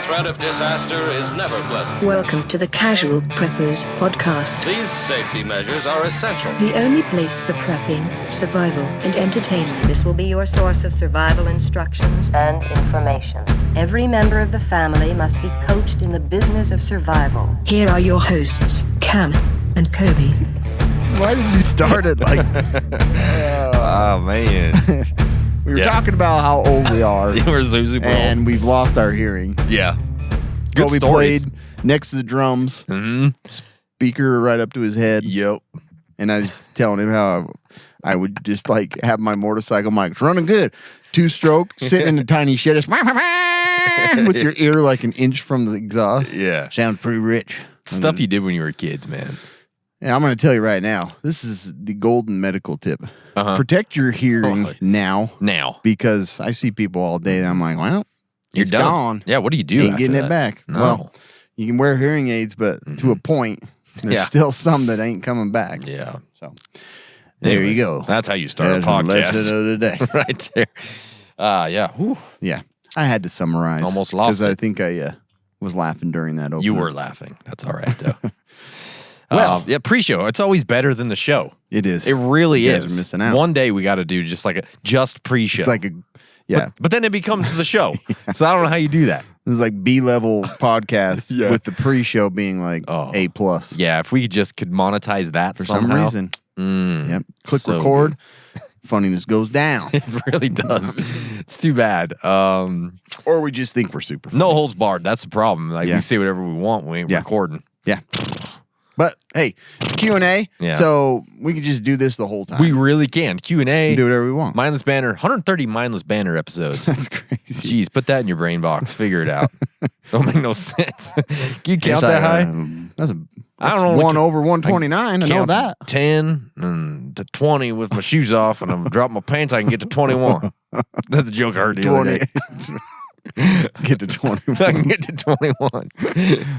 threat of disaster is never pleasant. Welcome to the Casual Preppers podcast. These safety measures are essential. The only place for prepping, survival, and entertainment. This will be your source of survival instructions and information. Every member of the family must be coached in the business of survival. Here are your hosts, Cam and Kobe. Why did you start it like... Oh, man. We were talking about how old we are. We're super and old. we've lost our hearing. Yeah. Good Kobe stories. played next to the drums. Mm-hmm. Speaker right up to his head. Yep. And I was telling him how I would just like have my motorcycle mics running good. 2-stroke, sitting in a tiny shed. Just with your ear like an inch from the exhaust. Yeah. Sounds pretty rich. Stuff you did when you were kids, man. Yeah, I'm going to tell you right now. This is the golden medical tip. Protect your hearing now. Because I see people all day and I'm like, well, You're it's done. gone. Yeah, what do you do Ain't after getting that? it back. No. Well, you can wear hearing aids, but to a point, there's still some that ain't coming back. Yeah. So there you go. That's how you start There's a podcast. lesson of the day. Right there. Yeah. Whew. Yeah. I had to summarize. Almost lost Because I it. think I was laughing during that opening. You were laughing. That's all right, though. Well. Yeah, pre-show. It's always better than the show. It is. It really You is. guys are missing out. One day we got to do just like a pre-show. It's like a, yeah. But then it becomes the show. So I don't know how you do that. It's like B-level podcast with the pre-show being like A+. Yeah, if we just could monetize that For somehow. some reason. Yep. Click So record. Funniness goes down. It really does. It's too bad. Or we just think we're super funny. No holds barred. That's the problem. Like Yeah. we say whatever we want. We ain't recording. Yeah. But, hey, it's Q&A, Yeah. so we can just do this the whole time. We really can. Q&A. We can do whatever we want. Mindless Banter. 130 Mindless Banter episodes. That's crazy. Jeez, put that in your brain box. Figure it out. Don't make no sense. Can you count that high? That's I don't know. 1 over 129. I know count that. 10 and to 20 with my shoes off, and I'm dropping my pants. I can get to 21. That's a joke I heard the other day. Get to 21. I can get to 21.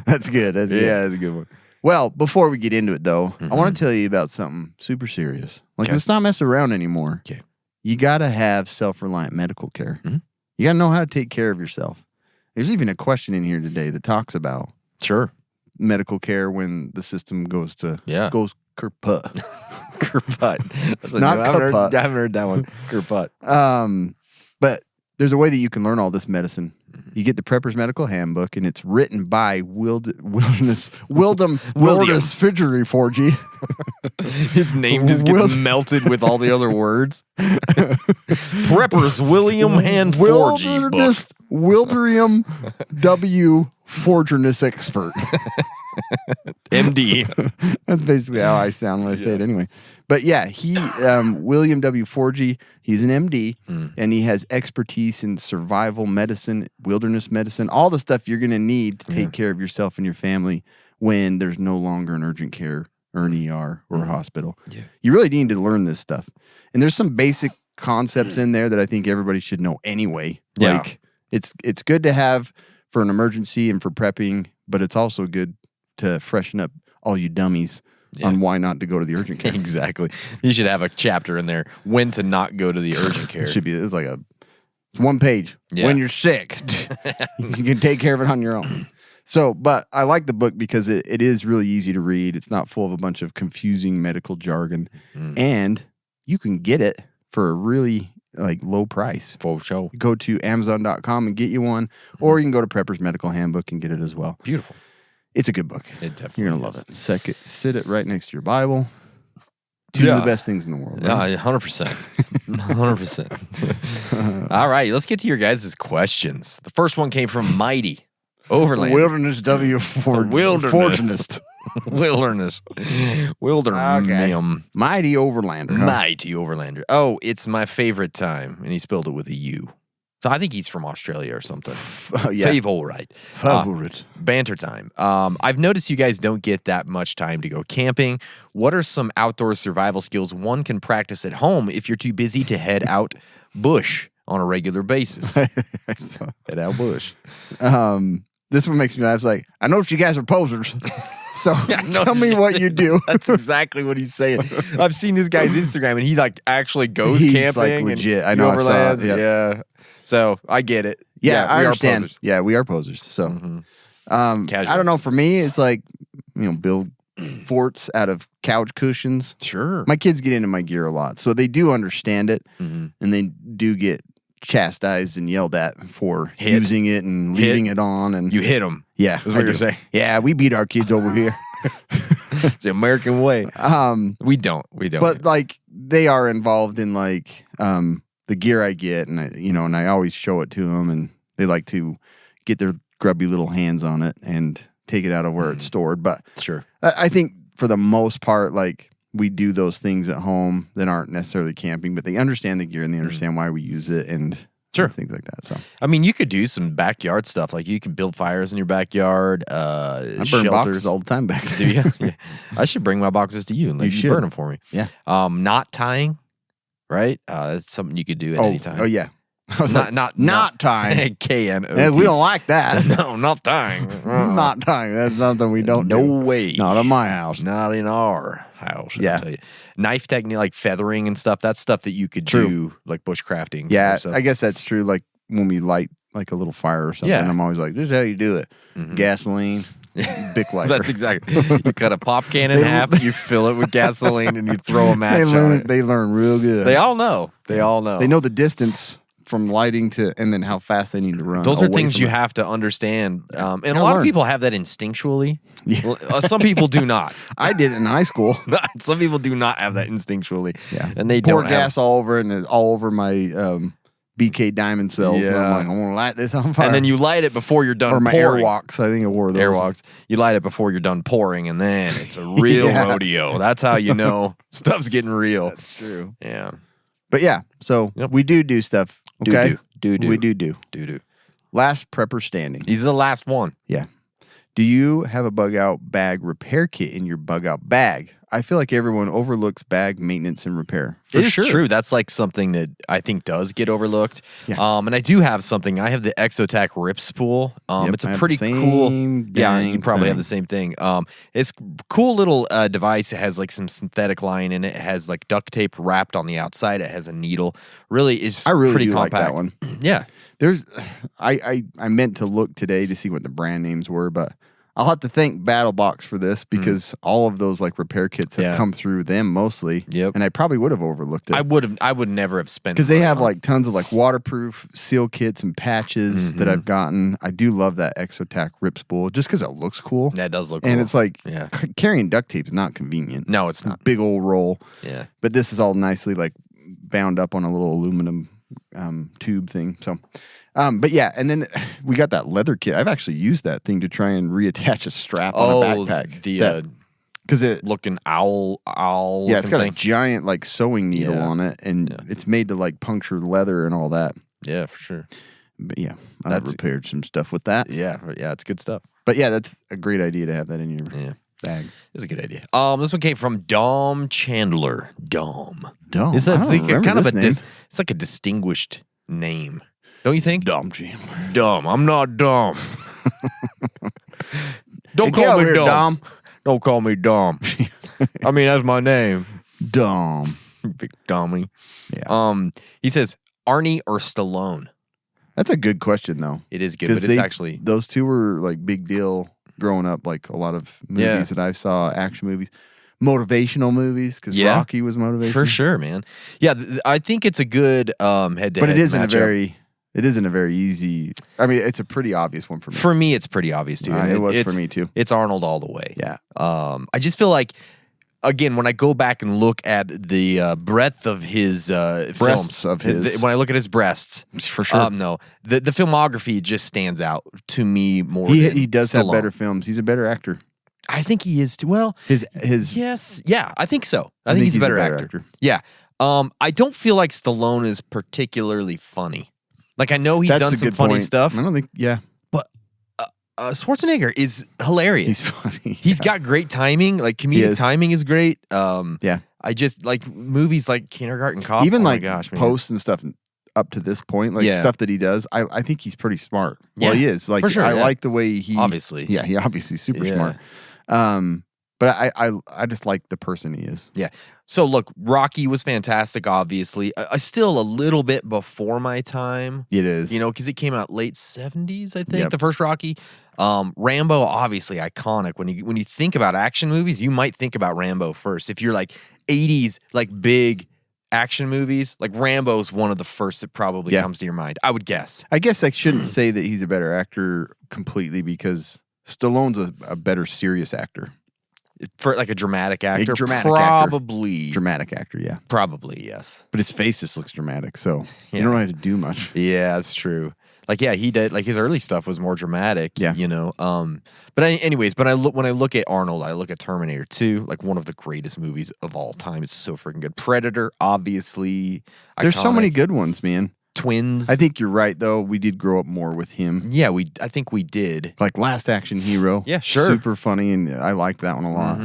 That's good. That's good. Yeah, that's a good one. Well, before we get into it, though, I want to tell you about something super serious. Like, let's not mess around anymore. Okay. You got to have self-reliant medical care. You got to know how to take care of yourself. There's even a question in here today that talks about medical care when the system goes goes kerput. Kerput. That's a Not new- kaput. I haven't heard that one. Kerput. But there's a way that you can learn all this medicine. You get the Prepper's Medical Handbook, and it's written by Wildum Wilderness Fidgery Forgy. His name just gets melted with all the other words. Preppers William Hand Forgy book. Wilderium W. Forgerness Expert. MD. That's basically how I sound when I say it anyway. But yeah, he, William W. Forgy, he's an MD, and he has expertise in survival medicine, wilderness medicine, all the stuff you're going to need to take care of yourself and your family when there's no longer an urgent care or an ER or a hospital. Yeah. You really need to learn this stuff. And there's some basic concepts in there that I think everybody should know anyway. Yeah. Like, it's good to have for an emergency and for prepping, but it's also good to freshen up all you dummies on why not to go to the urgent care. Exactly. You should have a chapter in there, when to not go to the urgent care. It's like it's one page. Yeah. When you're sick, you can take care of it on your own. So, but I like the book because it is really easy to read. It's not full of a bunch of confusing medical jargon. And you can get it for a really low price. Full show. Go to Amazon.com and get you one, or you can go to Prepper's Medical Handbook and get it as well. Beautiful. It's a good book. It definitely You're going to is. love it. Sit it right next to your Bible. Two of the best things in the world. Right? 100%. 100%. All right, let's get to your guys' questions. The first one came from Mighty Overland. Wilderness W. Fortunist. Wilderness. Wilderness. Mighty Overlander. Huh? Mighty Overlander. Oh, it's my favorite time. And he spelled it with a U. So I think he's from Australia or something. Favorite. Favorite. Banter time. I've noticed you guys don't get that much time to go camping. What are some outdoor survival skills one can practice at home if you're too busy to head out bush on a regular basis? Head out bush. This one makes me laugh. It's like, I know you guys are posers. So tell me what you do. That's exactly what he's saying. I've seen this guy's Instagram, and he actually goes He's camping. legit. And I know. I saw it. Yeah. So I get it. Yeah, I we are understand. posers. Yeah, we are posers. So, Casual. I don't know. For me, it's like, build forts out of couch cushions. Sure. My kids get into my gear a lot, so they do understand it, and they do get chastised and yelled at for using it and leaving it on. And You hit them. yeah, That's what I you're do. saying. Yeah, we beat our kids over here. It's the American way. We don't. But like they are involved in like the gear I get, and and I always show it to them, and they like to get their grubby little hands on it and take it out of where it's stored. But Sure. I think for the most part, like we do those things at home that aren't necessarily camping, but they understand the gear and they understand why we use it and things like that. So I mean, you could do some backyard stuff. Like you can build fires in your backyard. I burn shelters boxes all the time back there. Do you? Yeah. I should bring my boxes to you and let you should. burn them for me. Yeah. Knot tying, right? That's something you could do at any time. Oh yeah. I was Not tying. K-N-O-T. Yeah, we don't like that. No, not tying. Not tying. That's something we don't No do. way. Not in my house. Not in our house. Yeah. I'll tell you. Knife technique, like feathering and stuff. That's stuff that you could do, like bushcrafting. Yeah, So- I guess that's true. Like when we light like a little fire or something, Yeah. I'm always like, this is how you do it. Gasoline, Bic lighter. That's exactly. You cut a pop can in half, you fill it with gasoline, and you throw a match on it. They learn real good. They all know. They all know. They know the distance from lighting to, and then how fast they need to run. Those are away things from you it. have to understand. And a Gotta lot of learn. people have that instinctually. Some people do not. I did it in high school. Some people do not have that instinctually. Yeah, And they pour don't gas all over and it's all over my BK diamond cells. And I'm Yeah. like, I want to light this on fire. And then you light it before you're done or my pouring. airwalks. I think I wore those. Airwalks. You light it before you're done pouring, and then it's a real Yeah. rodeo. That's how you know stuff's getting real. That's true. Yeah. But yeah, so Yep. we do stuff. Okay, Do. we do. Do. Last prepper standing. He's the last one. Yeah. Do you have a bug out bag repair kit in your bug out bag? I feel like everyone overlooks bag maintenance and repair. For It is sure. true. That's like something that I think does get overlooked. Yeah. And I do have something. I have the Exotac rip spool. Yep, It's I a have pretty the cool. same Yeah, you dang probably have thing. the same thing. It's a cool little device. It has like some synthetic line in it. It has like duct tape wrapped on the outside. It has a needle. Really, it's I really pretty do compact. like that one. Yeah. There's, I meant to look today to see what the brand names were, but I'll have to thank BattleBox for this because all of those like repair kits have Yeah. come through them mostly. Yep. And I probably would have overlooked it. I would never have spent Because they money have on it. like tons of like waterproof seal kits and patches that I've gotten. I do love that Exotac rip spool just because it looks cool. That does look cool. And it's like Yeah. carrying duct tape is not convenient. No, it's not. Big old roll. Yeah. But this is all nicely like bound up on a little aluminum tube thing. So, but yeah, and then we got that leather kit. I've actually used that thing to try and reattach a strap on a backpack. the because it looking owl. yeah, it's got thing. a giant like sewing needle Yeah. on it, and it's made to like puncture leather and all that. Yeah, for sure. But yeah, I've That's- repaired some stuff with that. Yeah, it's good stuff. But yeah, that's a great idea to have that in your Yeah. bag. It's a good idea. This one came from Dom Chandler. Dom. Dom. It's I don't like remember kind of this name. it's like a distinguished name. Don't you think? Dom Chandler. Dumb. I'm not dumb. Don't Hey, get call over me here, dumb. Dom. Don't call me dumb. I mean, that's my name. Dom. Big dummy. Yeah. He says Arnie or Stallone. That's a good question though. It is good, but it's actually those two were like big deal growing up. Like a lot of movies that I saw, action movies, motivational movies, because Rocky was motivational for sure, man. Yeah, I think it's a good head-to-head. But it isn't matchup. it isn't a very easy. I mean, it's a pretty obvious one for me. For me, it's pretty obvious too. And it was it's- for me too. It's Arnold all the way. Yeah. I just feel like, again, when I go back and look at the breadth of his Breasts films, of his- when I look at his breasts, For sure. no, the filmography just stands out to me more. He than does have Stallone. better films. He's a better actor. I think he is too. Well, His yes, yeah, I think so. I think he's a better actor. Yeah. I don't feel like Stallone is particularly funny. Like, I know he's That's done a some good funny point. stuff, I don't think. Yeah, but Schwarzenegger is hilarious. he's funny. He's got great timing. Like, He comedic is. timing is great. Yeah. I just like movies like Kindergarten Cop. Even oh like my gosh, man. posts and stuff up to this point, like Yeah. stuff that he does. I think he's pretty smart. Well, Yeah, he is. Like for sure, I yeah. like the way he Obviously. Yeah, he obviously super Yeah. smart. But I just like the person he is. Yeah. So look, Rocky was fantastic, obviously. Still a little bit before my time. It is. You know, because it came out late 70s, I think, Yep. the first Rocky. Rambo, obviously iconic. When you think about action movies, you might think about Rambo first. If you're like 80s, like big action movies, like Rambo's one of the first that probably comes to your mind, I would guess. I guess I shouldn't say that he's a better actor completely because Stallone's a better serious actor. For like a dramatic actor? Probably. Dramatic actor, yeah. Probably, yes. But his face just looks dramatic, so you don't have to do much. Yeah, that's true. Like, yeah, he did. Like, his early stuff was more dramatic. Yeah. You know. But anyways, when I look at Arnold, I look at Terminator 2, like one of the greatest movies of all time. It's so freaking good. Predator, obviously. There's so iconic. many good ones, man. Twins. I think you're right, though. We did grow up more with him. Yeah, I think we did. Like Last Action Hero. Yeah, sure. Super funny, and I liked that one a lot.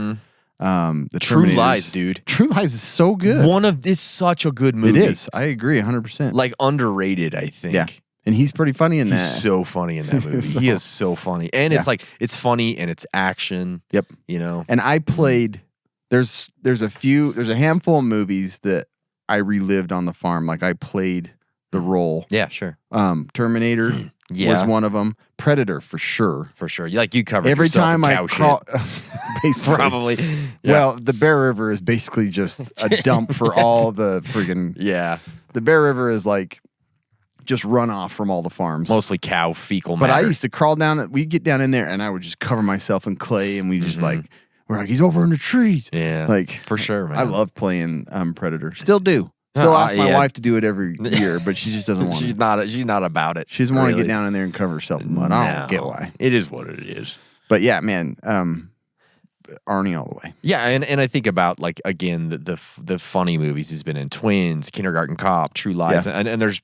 The True Terminators. Lies, dude. True Lies is so good. It's such a good movie. It is. I agree 100%. Like underrated, I think. Yeah. And he's pretty funny in that. He's so funny in that movie. He is so funny. And it's like, it's funny and it's action. Yep. You know? And I played, there's a handful of movies that I relived on the farm. Like I played the role. Yeah, sure. Terminator was one of them. Predator for sure. For sure. You covered Every yourself time with I cow crawl, basically. Probably. Yeah. Well, the Bear River is basically just a dump for all the friggin'. Yeah. The Bear River is like just runoff from all the farms. Mostly cow fecal But matter. I used to crawl down, we'd get down in there and I would just cover myself in clay and we just we're like, he's over in the trees. Yeah. Like, for sure, man. I love playing Predator. Still do. Still ask my wife to do it every year, but she just doesn't want she's to. She's not about it. She doesn't want to really. get down in there and cover herself in mud. I don't get why. It is what it is. But yeah, man, Arnie all the way. Yeah, and I think about like again the funny movies he's been in: Twins, Kindergarten Cop, True Lies, and there's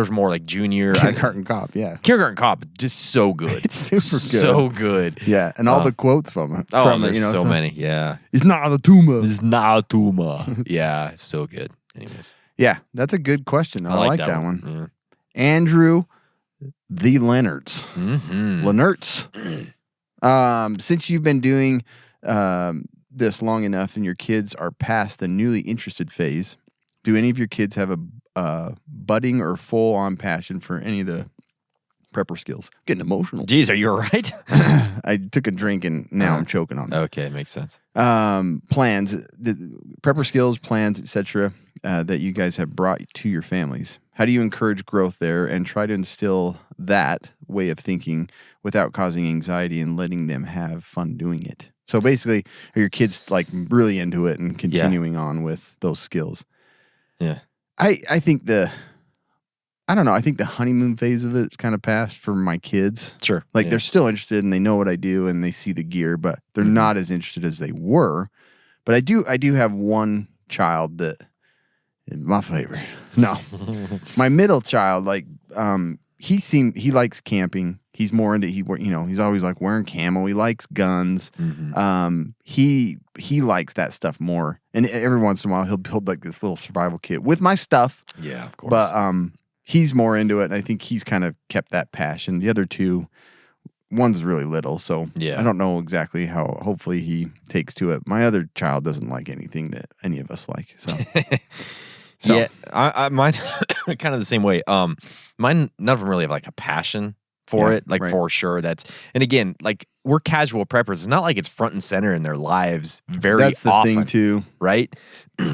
more like Junior. Kindergarten Cop, yeah. Kindergarten Cop, just so good. It's super good. So good. Yeah, and all the quotes from it. There's so many. Yeah, it's not a tumor. It's not a tumor. Yeah, it's so good. Anyways, yeah, that's a good question. I like that one. Yeah. Andrew, the Leonards. Leonards. Since you've been doing this long enough and your kids are past the newly interested phase, do any of your kids have a budding or full-on passion for any of the prepper skills? Getting emotional. Jeez, are you all right? I took a drink and now I'm choking on it. Okay, makes sense. Plans, the prepper skills, plans, etc. That you guys have brought to your families. How do you encourage growth there and try to instill that way of thinking without causing anxiety and letting them have fun doing it? So basically, are your kids like really into it and continuing on with those skills? Yeah. I think I don't know. I think the honeymoon phase of it's kind of passed for my kids. Sure. Like they're still interested and they know what I do and they see the gear, but they're not as interested as they were. But I do have one child that is my favorite. No. My middle child, like he likes camping. He's more into he's always like wearing camo. He likes guns. He likes that stuff more. And every once in a while he'll build like this little survival kit with my stuff. Yeah, of course. But he's more into it, and I think he's kind of kept that passion. The other two, one's really little, so I don't know exactly how. Hopefully, he takes to it. My other child doesn't like anything that any of us like. So, yeah, mine kind of the same way. Mine, none of them really have like a passion for it, like for sure. And again, like we're casual preppers. It's not like it's front and center in their lives very often. That's the thing too, right?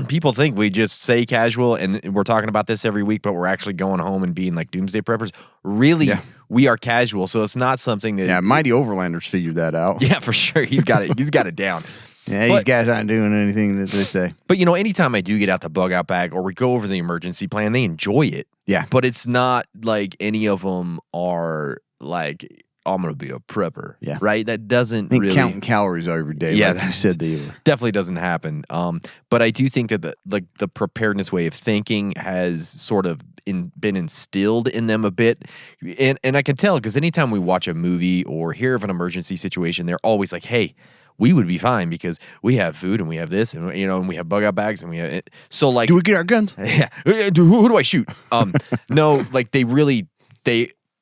People think we just say casual and we're talking about this every week, but we're actually going home and being like doomsday preppers. Really, we are casual, so it's not something that. Yeah, Mighty Overlanders figured that out. Yeah, for sure. He's got it. He's got it down. Yeah, these guys aren't doing anything that they say. But anytime I do get out the bug out bag or we go over the emergency plan, they enjoy it. Yeah. But it's not like any of them are like, I'm going to be a prepper. Yeah. Right? That doesn't really. Counting calories every day. Yeah, like you said they were. Definitely doesn't happen. But I do think that the preparedness way of thinking has sort of been instilled in them a bit. And I can tell because anytime we watch a movie or hear of an emergency situation, they're always like, hey, we would be fine because we have food and we have this and and we have bug out bags and we have so like. Do we get our guns? Yeah. Who do I shoot? No, like they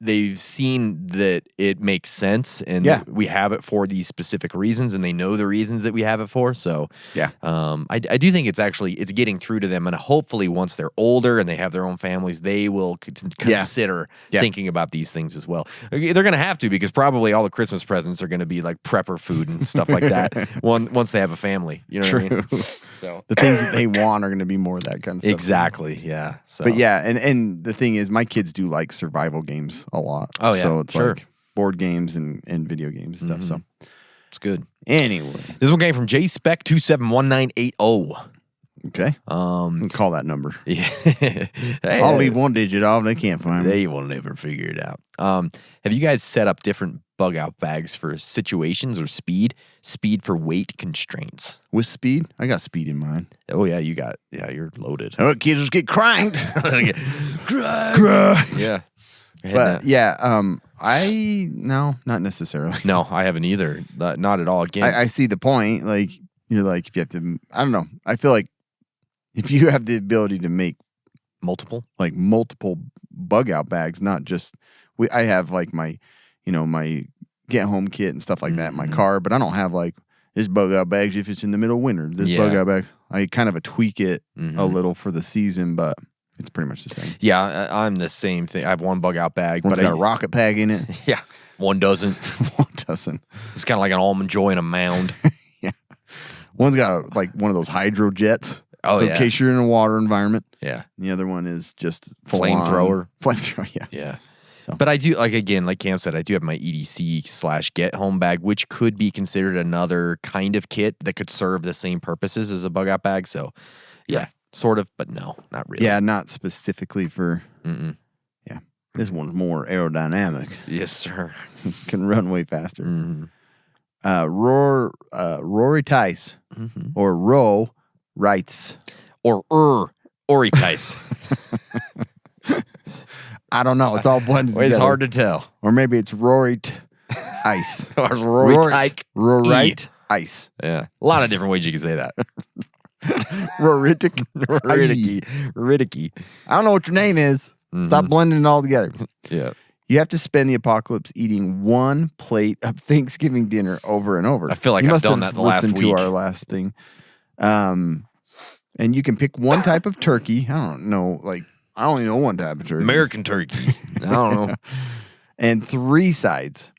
they've seen that it makes sense, and Yeah. we have it for these specific reasons, and they know the reasons that we have it for. So Yeah. I do think it's getting through to them, and hopefully once they're older and they have their own families, they will consider thinking about these things as well. They're going to have to, because probably all the Christmas presents are going to be like prepper food and stuff like that once they have a family. You know what I mean? So The things that they want are going to be more of that kind of stuff. exactly, yeah. So, But yeah, and the thing is, my kids do like survival games a lot. Oh, yeah, So it's sure. like board games and video games and stuff. So it's good. anyway, This one came from JSpec271980. okay. We'll call that number. Yeah. I'll leave one digit off. They can't find me. They will never figure it out. Have you guys set up different bug out bags for situations or speed? Speed for weight constraints. With speed, I got speed in mind. Oh yeah, you're loaded. Oh, kids just get cranked. Yeah. But yeah, no, not necessarily. No, I haven't either. Not at all. Again, I see the point. Like, you're like, if you have to, I don't know. I feel like if you have the ability to make multiple. bug out bags, not just, I have like my get home kit and stuff like that in my car, but I don't have like this bug out bags if it's in the middle of winter. This bug out bag, I kind of tweak it a little for the season, but it's pretty much the same. Yeah, I'm the same thing. I have one bug out bag, One's but got a rocket pack in it. Yeah, one doesn't. One doesn't. It's kind of like an almond joy in a mound. Yeah. One's got like one of those hydro jets. Oh, so yeah. in case you're in a water environment. Yeah. And the other one is just Flamethrower. Flamethrower, yeah. Yeah. So. But I do, like Cam said, I do have my EDC / get home bag, which could be considered another kind of kit that could serve the same purposes as a bug out bag. So, yeah, sort of, but no, not really. Yeah, not specifically for. Yeah. This one's more aerodynamic. Yes, sir. Can run way faster. Rory Tice or Ro writes. Or Tice. I don't know. It's all blended It's together. hard to tell. Or maybe it's Rory Ice. Or Rory Tyke. Rory Ice. Yeah. A lot of different ways you can say that. Roritic. Riddicky. I don't know what your name is. Stop blending it all together. Yeah. You have to spend the apocalypse eating one plate of Thanksgiving dinner over and over. I feel like you I've must done have that the last listened week. to our last thing. And you can pick one type of turkey. I don't know. Like, I only know one type of turkey. American turkey. I don't know. And 3 sides.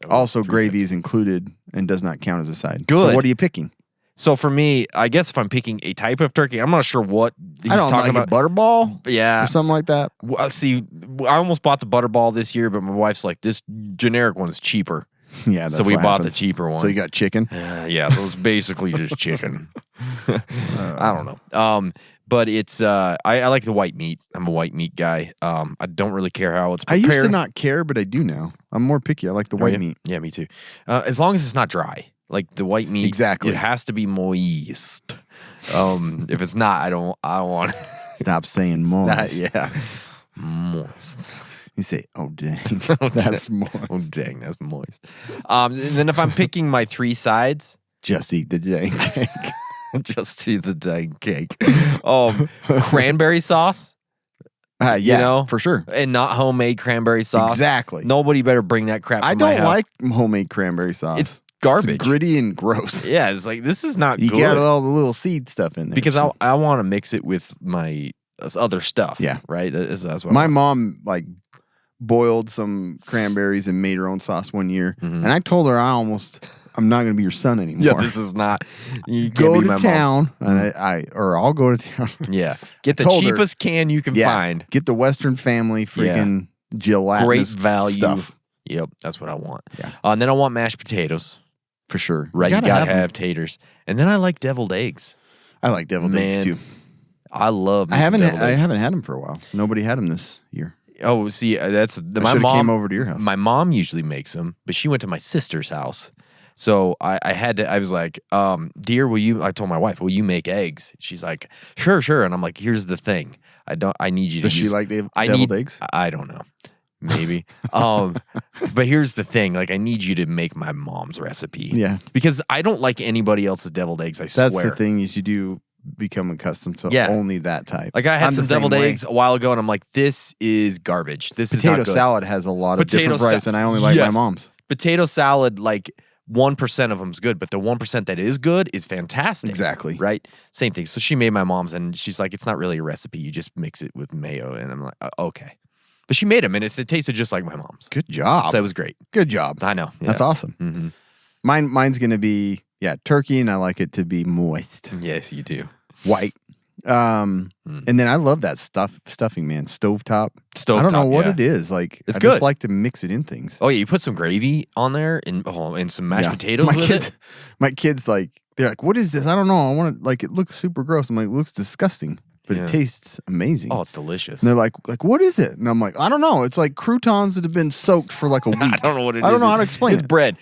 Also, 3 gravy is included and does not count as a side. Good. So what are you picking? So for me, I guess if I'm picking a type of turkey, I'm not sure what he's I don't know, talking like about. a butterball? Yeah. Or something like that? See, I almost bought the butterball this year, but my wife's like, this generic one's cheaper. Yeah, that's so we what bought the happens. cheaper one. So you got chicken? Yeah, so it's basically just chicken. I don't know. But it's I like the white meat. I'm a white meat guy. I don't really care how it's I prepared. used to not care, but I do now. I'm more picky. I like the white yeah? meat. Yeah, me too. As long as it's not dry. Like the white meat, Exactly. It has to be moist. If it's not, I don't want it. Stop saying moist. Yeah, moist. You say, oh, dang. That's moist. Oh dang, that's moist. And then if I'm picking my 3 sides, Just eat the dang cake. just eat the dang cake. Cranberry sauce. Yeah, You know? for sure. And not homemade cranberry sauce. Exactly. Nobody better bring that crap. I to my don't house. like homemade cranberry sauce. It's garbage. It's gritty and gross. Yeah, it's like this is not You good. got all the little seed stuff in there. Because I want to mix it with my other stuff. Yeah. right. That's what My mom like boiled some cranberries and made her own sauce one year, and I told her I'm not going to be your son anymore. Yeah, this is not. You can't go be to my mom. town, and I'll go to town. Yeah, get the told her, cheapest can you can find. Get the Western Family freaking gelatinous Great value stuff Yep, that's what I want. Yeah. And then I want mashed potatoes. for sure. Right, you gotta them. have taters. And then I like deviled eggs. I like deviled eggs too. I love. I haven't had them for a while. Nobody had them this year. Oh, see, that's my should've mom came over to your house. My mom usually makes them, but she went to my sister's house, so I had to. I was like, "Dear, will you?" I told my wife, "Will you make eggs?" She's like, "Sure." And I'm like, "Here's the thing. I need you to." Does she like deviled eggs? I don't know. Maybe. But here's the thing. Like, I need you to make my mom's recipe. Yeah. Because I don't like anybody else's deviled eggs. I That's swear. the thing is you do become accustomed to Yeah. only that type. Like I had I'm some the same deviled way. eggs a while ago, and I'm like, this is garbage. This is Potato not good. salad has a lot of different varieties, and I only like Yes. my mom's. Potato salad, like 1% of them's good, but the 1% that is good is fantastic. Exactly. Right? Same thing. So she made my mom's, and she's like, it's not really a recipe. You just mix it with mayo. And I'm like, okay. But she made them, and it tasted just like my mom's. Good job. So it was great. Good job. I know. Yeah. That's awesome. Mm-hmm. Mine's going to be, turkey, and I like it to be moist. Yes, you do. White. And then I love that stuffing, man. Stovetop. I don't know Stovetop, what yeah. it is. Like, It's I good. just like to mix it in things. Oh, yeah, you put some gravy on there and some mashed Yeah. potatoes with it. My kids, like, they're like, what is this? I don't know. I want to, like, it looks super gross. I'm like, it looks disgusting, but Yeah. it tastes amazing. Oh, it's delicious. And they're like, what is it? And I'm like, I don't know. It's like croutons that have been soaked for like a week. I don't know what it is. I don't know how to explain It's it. bread.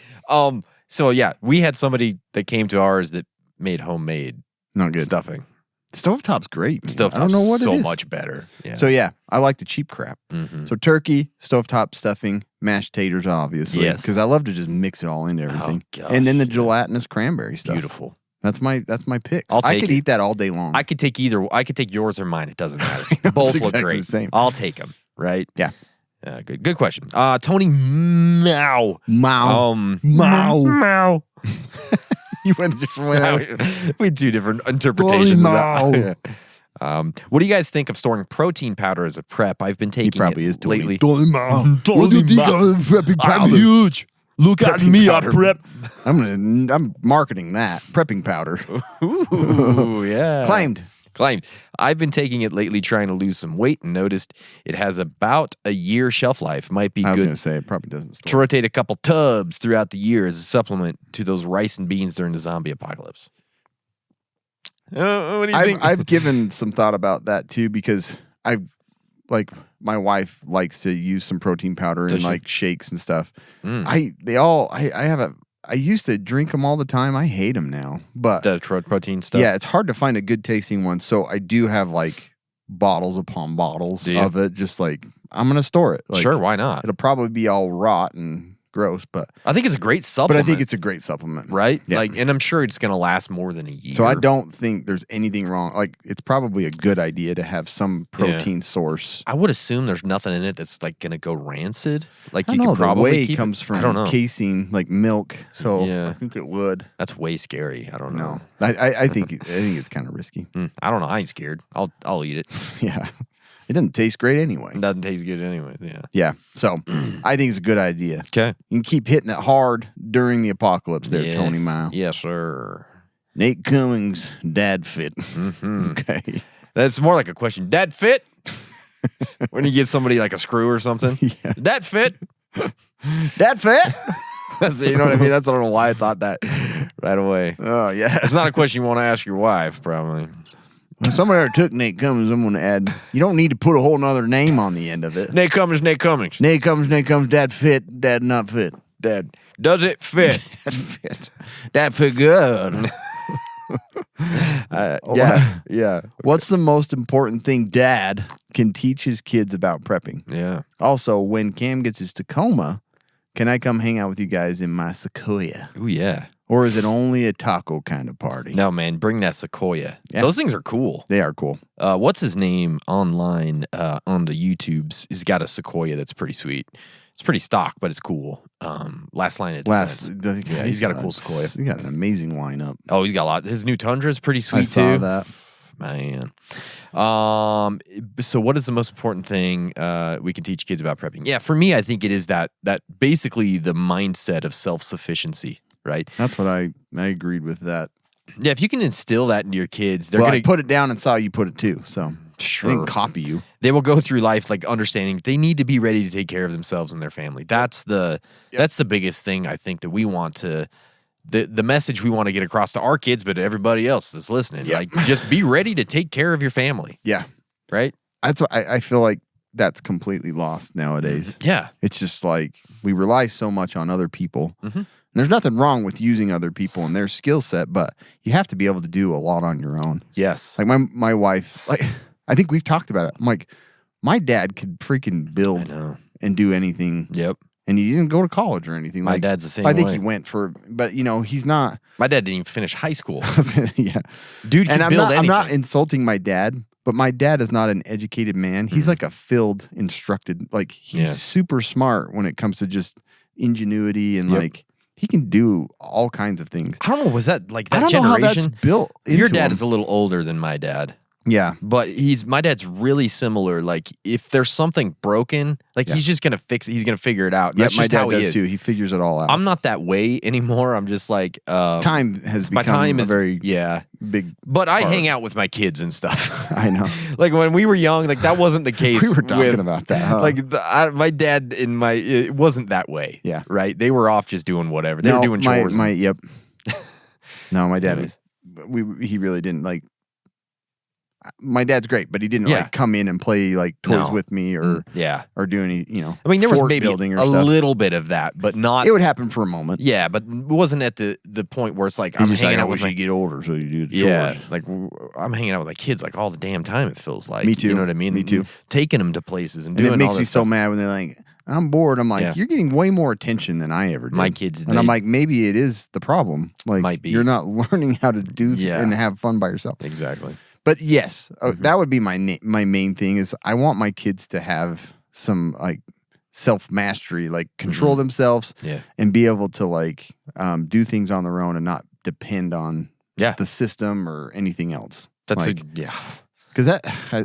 So yeah, we had somebody that came to ours that made homemade Not good. stuffing. Stovetop's great. Man. Stovetop's I don't know what so it is. much better. Yeah. So yeah, I like the cheap crap. Mhm. So turkey, stovetop stuffing, mashed taters, obviously. Yes. Because I love to just mix it all into everything. gosh, and then the gelatinous cranberry stuff. beautiful. That's my picks. I'll I take could it. eat that all day long. I could take either. I could take yours or mine. It doesn't matter. know, Both it's look exactly great. the same. I'll take them. Right. Yeah. Good question. Tony Mao. Mao. Mao. You went a different way. We had two different interpretations of Mao. that. What do you guys think of storing protein powder as a prep? I've been taking He probably it is Tony. lately. Tony Mao. Tony What do you think Mao. of prepping I'm powder? huge. Look at Prepping me, powder. I prep. I'm marketing that. Prepping powder. Ooh, yeah. Claimed. I've been taking it lately trying to lose some weight and noticed it has about a year shelf life. Might be I was good going to say it probably doesn't to store. rotate a couple tubs throughout the year as a supplement to those rice and beans during the zombie apocalypse. What do you think? I've given some thought about that too because my wife likes to use some protein powder in Does she? like shakes and stuff. Mm. I used to drink them all the time. I hate them now, but The protein stuff? yeah, it's hard to find a good tasting one. So I do have like bottles upon bottles Do you? of it. Just like I'm gonna store it. Like, Sure, why not? It'll probably be all rot and gross, but I think it's a great I supplement. think it's a great supplement, right? Yeah. Like, and I'm sure it's going to last more than a year. So I don't think there's anything wrong. Like it's probably a good idea to have some protein source. I would assume there's nothing in it that's like going to go rancid. Like I you don't know, could the probably whey keep comes it. from I don't know. casing like milk, so Yeah. I think it would. That's way scary. I don't know. No, I think it's kind of risky. I don't know. I ain't scared. I'll eat it. Yeah, it doesn't taste great anyway. It doesn't taste good anyway. Yeah. Yeah, so I think it's a good idea. Okay. You can keep hitting it hard during the apocalypse. There, Yes. Tony Mile. Yes, sir. Nate Cummings, dad fit. Mm-hmm. Okay. That's more like a question. That fit? When you get somebody like a screw or something. Yeah. That fit? Dad fit? You know what I mean? That's I don't know why I thought that right away. Oh yeah. It's not a question you want to ask your wife, probably. When somebody ever took Nate Cummings, I'm going to add. You don't need to put a whole nother name on the end of it. Nate Cummings. Nate Cummings, dad fit, dad not fit. Dad, does it fit? Dad fit. Dad fit good. Yeah. What's the most important thing dad can teach his kids about prepping? Yeah. Also, when Cam gets his Tacoma, can I come hang out with you guys in my Sequoia? Oh, yeah. Or is it only a taco kind of party? No, man, bring that Sequoia. Yeah. Those things are cool. They are cool. What's his name online on the YouTubes? He's got a Sequoia that's pretty sweet. It's pretty stock, but it's cool. Last line of defense. Yeah, he's got a cool Sequoia. He's got an amazing lineup. Oh, he's got a lot. His new Tundra is pretty sweet I saw too. that. Man. So what is the most important thing we can teach kids about prepping? Yeah, for me, I think it is that basically the mindset of self-sufficiency, right? That's what I agreed with that. Yeah, if you can instill that into your kids, they're Well, gonna I put it down and saw you put it too. So Sure. I didn't copy you. They will go through life like understanding they need to be ready to take care of themselves and their family. That's the biggest thing I think that we want to the message we want to get across to our kids, but to everybody else that's listening. Yep. Like just be ready to take care of your family. Yeah. Right? That's what I feel like that's completely lost nowadays. Yeah. It's just like we rely so much on other people. Mm-hmm. And there's nothing wrong with using other people and their skill set, but you have to be able to do a lot on your own. Yes. Like my wife, like I think we've talked about it. I'm like, my dad could freaking build I know. and do anything Yep. And he didn't go to college or anything. My dad's the same I think way. he went for, but he's not. My dad didn't even finish high school. Yeah. Dude can and build anything. I'm not insulting my dad, but my dad is not an educated man. He's like a filled, instructed, like he's super smart when it comes to just ingenuity and like he can do all kinds of things. I don't know, was that like that I don't generation? know how that's built Your into dad him. is a little older than my dad. Yeah. But my dad's really similar. Like if there's something broken, like he's just gonna fix it. He's gonna figure it out. Yeah, That's my just dad how he does is. too. He figures it all out. I'm not that way anymore. I'm just like Time has my become time a is very big. big But I part. hang out with my kids and stuff. I know. Like when we were young, like that wasn't the case. We were talking with, about that, huh? Like my dad and it wasn't that way. Yeah. Right. They were off just doing whatever. They were doing chores. Yep. No, my dad Anyways. he really didn't like. My dad's great, but he didn't Yeah. like come in and play like toys No. with me or do any I mean, there was fort maybe building or a stuff. little bit of that, but not. It would happen for a moment. Yeah, but it wasn't at the point where it's like He's I'm just hanging like, out I with wish my you get older so you do the yeah, chores. like I'm hanging out with my kids like all the damn time. It feels like Me too. You know what I mean? Me too. Taking them to places and And doing it makes all me this so stuff. mad when they're like, I'm bored. I'm like, Yeah. you're getting way more attention than I ever did. My kids, and I'm like, maybe it is the problem. Like, Might be. you're not learning how to do and have fun by yourself. Exactly. But yes, that would be my main thing is I want my kids to have some like self mastery, like control themselves and be able to like do things on their own and not depend on the system or anything else. That's like, because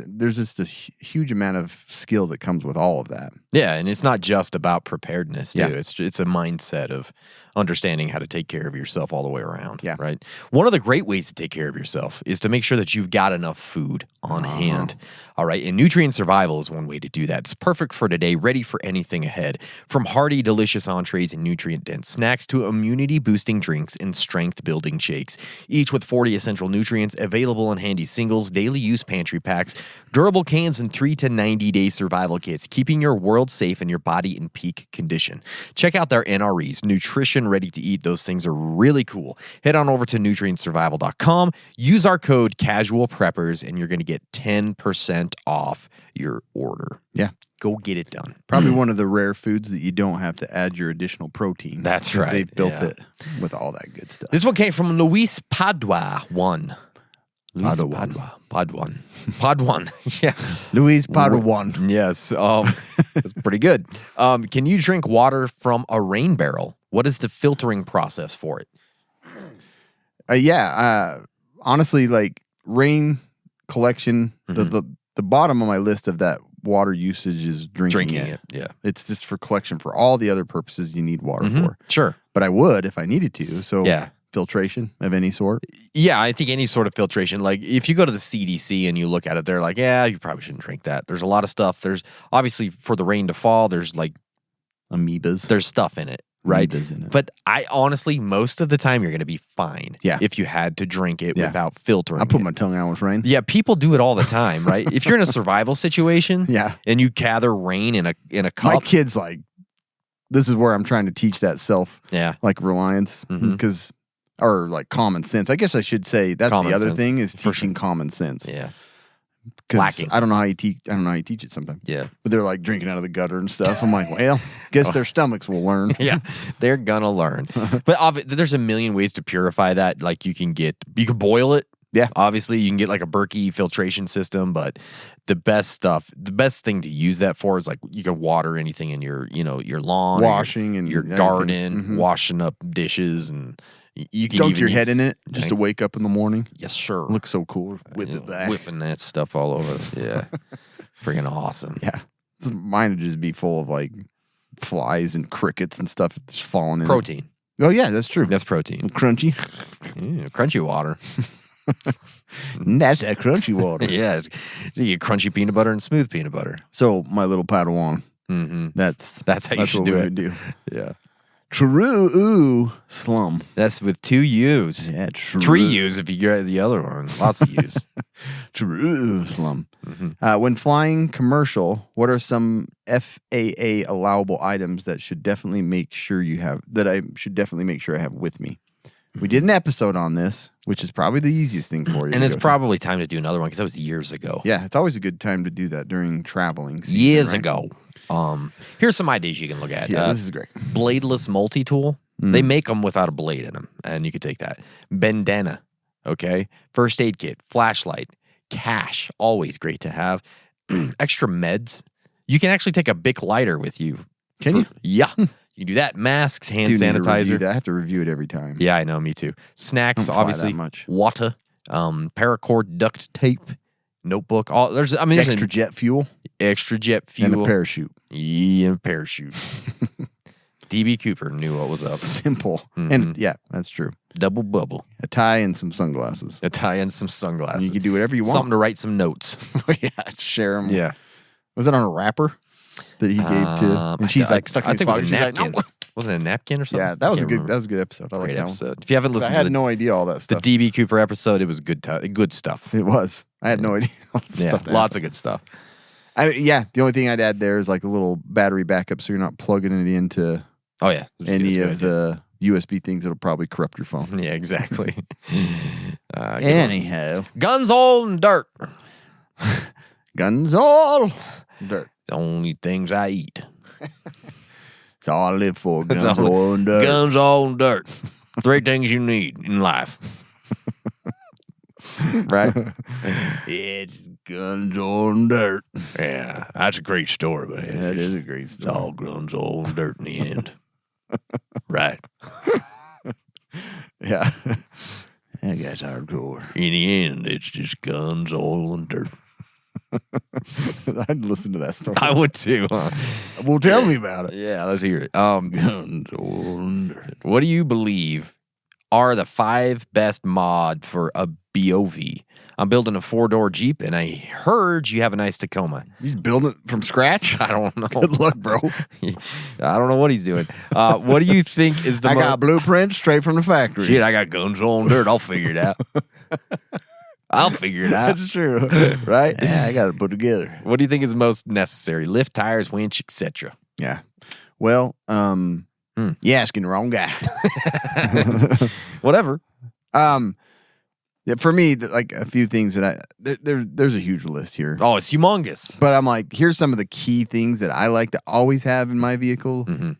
there's just a huge amount of skill that comes with all of that. Yeah, and it's not just about preparedness, too. Yeah. It's a mindset of understanding how to take care of yourself all the way around, Yeah. right? One of the great ways to take care of yourself is to make sure that you've got enough food on hand, all right? And nutrient survival is one way to do that. It's perfect for today, ready for anything ahead. From hearty, delicious entrees and nutrient-dense snacks to immunity-boosting drinks and strength-building shakes, each with 40 essential nutrients available in handy singles, daily use pantry packs, durable cans, and 3 to 90-day survival kits, keeping your world safe and your body in peak condition. Check out their NREs, Nutrition Ready to Eat. Those things are really cool. Head on over to nutrientsurvival.com, use our code CASUALPREPPERS, and you're going to get 10% off your order. Yeah. Go get it done. Probably one of the rare foods that you don't have to add your additional protein. That's 'cause right, They've built yeah. it with all that good stuff. This one came from Luis Padua 1. Luis Padawan. Padwan. Yeah. Luis Padawan. Yes. That's pretty good. Can you drink water from a rain barrel? What is the filtering process for it? Honestly, like rain collection, the bottom of my list of that water usage is drinking it. Yeah. It's just for collection for all the other purposes you need water for. Sure. But I would if I needed to. So Yeah. filtration of any sort. Yeah, I think any sort of filtration, like if you go to the CDC and you look at it, they're like, yeah, you probably shouldn't drink that. There's a lot of stuff. There's obviously for the rain to fall, there's like Amoebas. there's stuff in it, right? Amoebas in it. But I honestly, most of the time, you're going to be fine. Yeah. If you had to drink it Yeah. without filtering I put it. my tongue out with rain. Yeah, people do it all the time, right? If you're in a survival situation, Yeah. and you gather rain in a My cup, kid's like, this is where I'm trying to teach that self yeah, like reliance because or like common sense. I guess I should say that's Common the other sense, thing is for teaching common sense. yeah, Because lacking. I don't know how you teach. I don't know how you teach it sometimes. yeah. But they're like drinking out of the gutter and stuff. I'm like, well, guess their stomachs will learn. Yeah, they're gonna learn. But there's a million ways to purify that. Like you can boil it. Yeah. Obviously, you can get like a Berkey filtration system, but the best thing to use that for is like you can water anything in your lawn, or Washing and your everything. garden, washing up dishes, and you can Dunk even your head in it just to Dang. wake up in the morning. Yes, sure. Look so cool. Whip it back. Whipping that stuff all over. Yeah, freaking awesome. Yeah. Mine would just be full of like flies and crickets and stuff just falling in. Protein. Oh, yeah, that's true. That's protein. Crunchy. Yeah, crunchy water. That's that crunchy water. Yeah, so you get crunchy peanut butter and smooth peanut butter. So, my little Padawan, That's how you should what do we it. would do. Yeah, True slum. that's with 2 U's. Yeah, true. 3 U's if you get the other one. Lots of U's. Jerusalem. When flying commercial, what are some FAA allowable items that should definitely make sure you have that I should definitely make sure I have with me? We did an episode on this, which is probably the easiest thing for you. And to it's go probably time to do another one because that was years ago. yeah, it's always a good time to do that during traveling season, Years right? ago. Here's some ideas you can look at. Yeah, this is great. Bladeless multi-tool. They make them without a blade in them, and you could take that. Bandana, okay? First aid kit, flashlight, cash, always great to have. Extra meds. You can actually take a Bic lighter with you. Can you? Yeah. You do that. Masks, hand sanitizer. I have to review it every time. Yeah, I know, me too. Snacks, Don't fly obviously. that much. Water, paracord duct tape, notebook. There's Extra jet fuel extra jet fuel. and a parachute. Yeah, parachute. DB Cooper knew what was up. Simple. And yeah, that's true. Double bubble. A tie and some sunglasses. A tie and some sunglasses. You can do whatever you want. Something to write some notes. Yeah, share them. Yeah. Was it on a wrapper that he gave to? And she's like stuck in I his think it was pocket. a She's like, napkin. no. Wasn't it a napkin or something? Yeah, that was I a can't good. remember. That was a good episode. I like Great that episode. one. If you haven't 'Cause listened I had to no idea all that the stuff. DB Cooper episode, it was good stuff. It was. I had no idea all the Yeah, stuff. that lots happened. of good stuff. Yeah, the only thing I'd add there is like a little battery backup, so you're not plugging it into Oh yeah, It's a any good of idea. the USB things that'll probably corrupt your phone. Yeah, exactly. Anyhow, Guns, oil, and dirt. guns all dirt. The only things I eat. It's all I live for. Guns, That's all- oil, and dirt. Guns, oil, and dirt. 3 things you need in life. Right? It's guns, oil, and dirt. Yeah, that's a great story, man. That is a great It's story. all guns, oil, and dirt in the end. Right. Yeah. That guy's hardcore. In the end, it's just guns, oil, and dirt. I'd listen to that story. I would too. Huh? Well, tell me about it. Yeah, let's hear it. Guns, oil, and dirt. What do you believe are the 5 best mod for a BOV? I'm building a 4-door Jeep, and I heard you have a nice Tacoma. He's building it from scratch? I don't know. Good luck, bro. I don't know what he's doing. What do you think is the I most... got blueprints straight from the factory. Shit, I got guns, oil, and dirt. I'll figure it out. I'll figure it out. That's true. Right? Yeah, I got it put together. What do you think is most necessary? Lift, tires, winch, etc. Yeah. Well, you asking the wrong guy. Whatever. Yeah, for me, like a few things that there's a huge list here. Oh, it's humongous. But I'm like, here's some of the key things that I like to always have in my vehicle. Mm-hmm.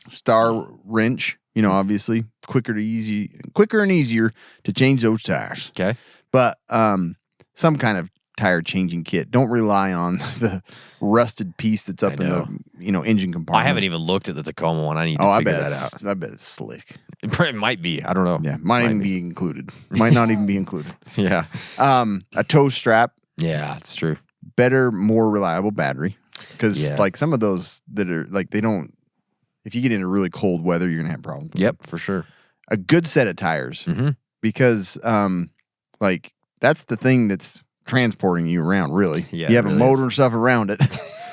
Star wrench, obviously quicker and easier to change those tires. Okay. But some kind of tire changing kit. Don't rely on the rusted piece that's up in the engine compartment. I haven't even looked at the Tacoma one. I need to I figure bet that out. I bet it's slick. It might be. I don't know. Yeah, might even be included. Might not even be included. Yeah. A tow strap. Yeah, it's true. Better, more reliable battery. Because Yeah. like some of those that are like they don't. If you get into really cold weather, you're gonna have problems. Yep, for sure. A good set of tires. Mm-hmm. Because like that's the thing that's transporting you around. Really. Yeah, you have it a really motor is. and stuff around it.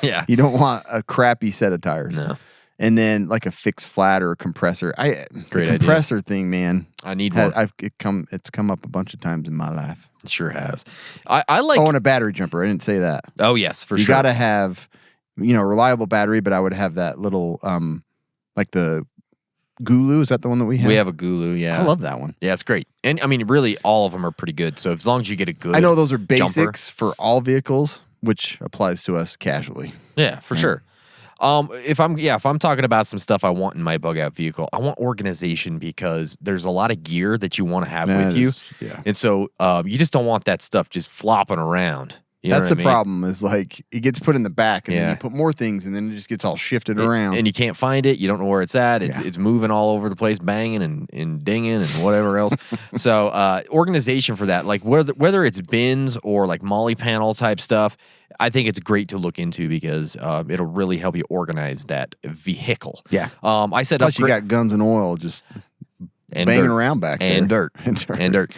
Yeah. You don't want a crappy set of tires. No. And then like a fixed flat or a compressor. Great the idea. compressor thing, man. I need one. It's come up a bunch of times in my life. It sure has. I like. And a battery jumper. I didn't say that. Oh yes, for You sure. got to have, reliable battery. But I would have that little, like the Gulu. Is that the one that we have? We have a Gulu. Yeah, I love that one. Yeah, it's great. And I mean, really, all of them are pretty good. So as long as you get a good, I know those are jumper. basics for all vehicles, which applies to us casually. Yeah, for sure. If I'm talking about some stuff I want in my bug out vehicle, I want organization because there's a lot of gear that you want to have with you. Yeah. And so you just don't want that stuff just flopping around. You know That's what the I mean? problem is like it gets put in the back and then Yeah. you put more things and then it just gets all shifted around. And you can't find it. You don't know where it's at. It's Yeah. it's moving all over the place, banging and dinging and whatever else. So organization for that, like whether it's bins or like molly panel type stuff, I think it's great to look into because it'll really help you organize that vehicle. Yeah. I said Plus you got guns and oil just banging around back there. and dirt And dirt. and dirt.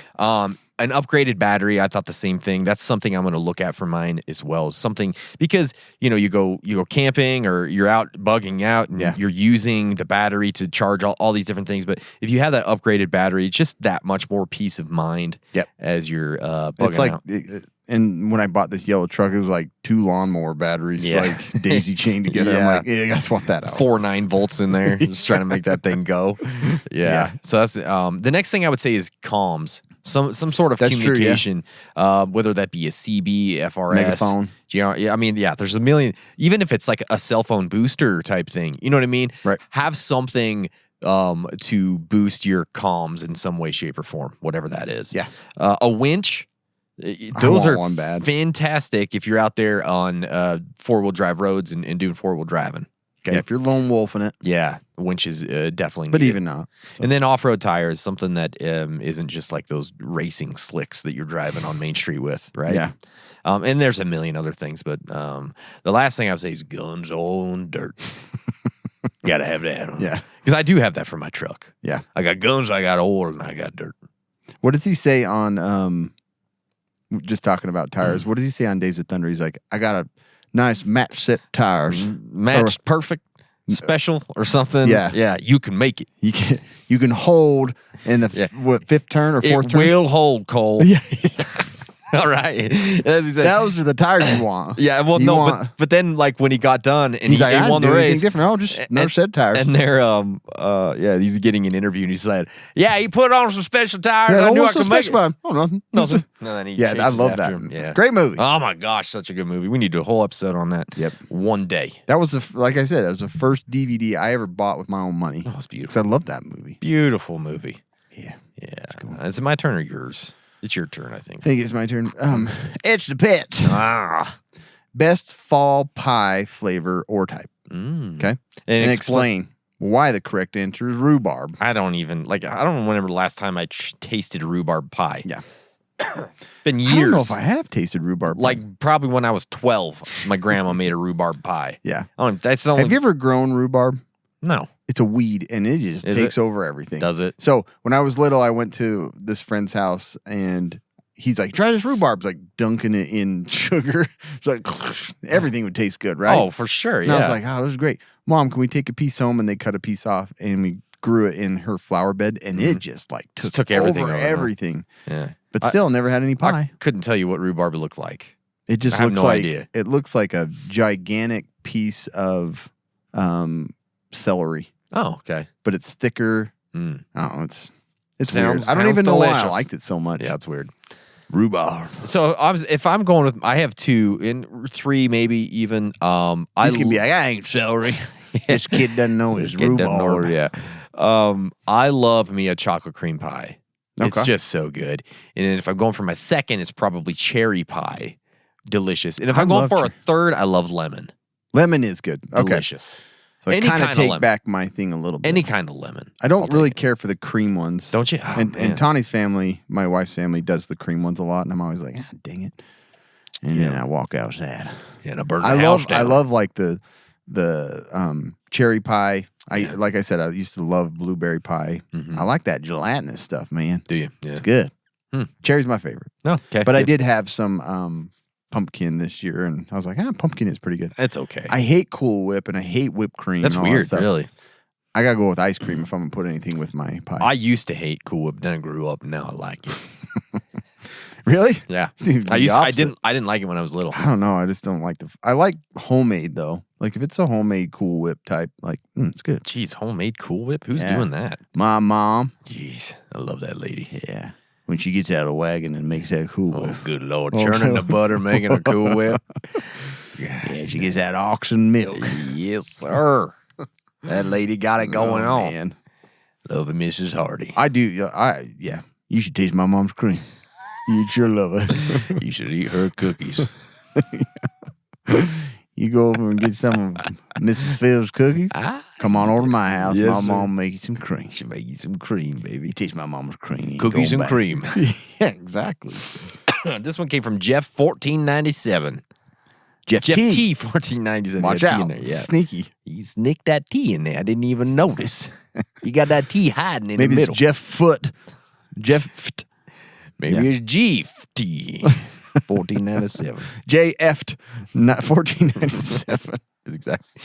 An upgraded battery, I thought the same thing. That's something I'm going to look at for mine as well. Something because you go camping or you're out bugging out and Yeah. you're using the battery to charge all these different things. But if you have that upgraded battery, it's just that much more peace of mind. Yep. As you're bugging It's like out. and when I bought this yellow truck, it was like 2 lawnmower batteries, Yeah. like daisy chained together. Yeah. I'm like, I gotta swap that out. 4 9-volts in there, just trying to make that thing go. Yeah. Yeah. So that's the next thing I would say is comms. some sort of That's true, communication, whether that be a CB, FRS, Megaphone. Yeah, I mean, yeah, there's a million. Even if it's like a cell phone booster type thing, you know what I mean? Right. Have something to boost your comms in some way, shape, or form, whatever that is. Yeah. A winch. Those want are one bad. fantastic if you're out there on 4-wheel drive roads and doing 4-wheel driving. Okay. Yeah, if you're lone wolfing it. Yeah, winch is definitely But needed. even not. And then off-road tires, something that isn't just like those racing slicks that you're driving on Main Street with, right? Yeah. And there's a million other things, but the last thing I would say is guns on dirt. Gotta have that. Yeah. Because I do have that for my truck. Yeah. I got guns, I got oil, and I got dirt. What does he say on just talking about tires? What does he say on Days of Thunder? He's like, I got a nice match set tires. Matched perfect, special, or something. Yeah. Yeah, you can make it. You can hold in the fifth turn or fourth It turn. will hold, Cole. Yeah. All right. As he said. Those are the tires you want. Yeah, well, You no, want- but then like when he got done and He's he, like, he I won didn't the do anything race, different. Oh, just another set of tires. and they're he's getting an interview and he said, "Yeah, he put on some special tires. Yeah, I knew I what's so could make special it." about him? Oh, nothing. Nothing. And then he Yeah, I chases love after that. him. Yeah, Great movie. Oh my gosh, such a good movie. We need to do a whole episode on that. Yep. One day. That was like I said, that was the first DVD I ever bought with my own money. Oh, it's beautiful. Because I love that movie. Beautiful movie. Yeah. Yeah. Is it my turn or yours? It's your turn, I think. I think it's my turn. Edge to pit. Ah. Best fall pie flavor or type. Okay. And explain why the correct answer is rhubarb. I don't remember the last time I tasted rhubarb pie. Yeah. Been years. I don't know if I have tasted rhubarb pie. Like probably when I was 12, my grandma made a rhubarb pie. Yeah. That's the only. Have you ever grown rhubarb? No. It's a weed and it just Is takes it? over everything. Does it? So when I was little, I went to this friend's house and he's like, try this rhubarb. Like dunking it in sugar. It's like everything would taste good, right? Oh, for sure. And Yeah. I was like, oh, this is great. Mom, can we take a piece home? And they cut a piece off and we grew it in her flower bed and it just like took everything over over, huh? everything. Yeah. But still never had any pie. I couldn't tell you what rhubarb looked like. It just I have looks no like idea. it looks like a gigantic piece of celery. Oh, okay. But it's thicker. Mm. Oh, it's Sounds- weird. I don't sounds even know why I delicious. liked it so much. Yeah, it's weird. Rhubarb. So if I'm going with, I have 2 and 3, maybe even. This could be like, I ain't celery. This kid doesn't know his Kid doesn't know rhubarb. her, yeah. I love me a chocolate cream pie. It's Okay. just so good. And then if I'm going for my second, it's probably cherry pie. Delicious. And if I I'm going love for a cherry. third, I love lemon. Lemon is good. Okay. Delicious. So I Any kind of kind of take lemon. back my thing a little bit. Any kind of lemon. I don't I'll really take it. care for the cream ones. Don't you? Oh, and man. Tawny's family, my wife's family, does the cream ones a lot, and I'm always like, dang it. And then I walk outside. Yeah, and I burn the I house love down. I love like the cherry pie. Like I said, I used to love blueberry pie. I like that gelatinous stuff, man. Do you? Yeah. It's good. Cherry's my favorite. Oh, okay. But I Good. did have some pumpkin this year, and I was like, pumpkin is pretty good. It's okay. I hate Cool Whip, and I hate whipped cream. That's and all weird, that stuff. really. I gotta go with ice cream if I'm gonna put anything with my pie. I used to hate Cool Whip, then I grew up, and now I like it. Really? Yeah. The I opposite. didn't like it when I was little. I don't know. I just don't like I like homemade though. Like if it's a homemade Cool Whip type, like it's good. Jeez, homemade Cool Whip? Who's Yeah. doing that? My mom, Jeez, I love that lady. yeah, when she gets out of the wagon and makes that Cool Oh, Whip. good Lord. Oh, Churning no. the butter, making a Cool Whip. Yeah, she gets that oxen milk. Yes, sir. That lady got it going Oh, on. man. Love it, Mrs. Hardy. I do. Yeah. You should taste my mom's cream. You'd sure love it. You should eat her cookies. You go over and get some of Mrs. Phil's cookies. Come on over to my house. Yes, my sir. mom make you some cream. She make you some cream, baby. You taste my mom's cream. you Cookies go and back. cream. Yeah, exactly. This one came from Jeff 1497. Jeff Jeff T. T 1497. Watch He had T out. in there, yeah. Sneaky. He snicked that T in there. I didn't even notice. You got that T hiding in Maybe the it's middle. Jeff Foot. Jeff Maybe yeah. it's G T 1497. JF 1497. Exactly.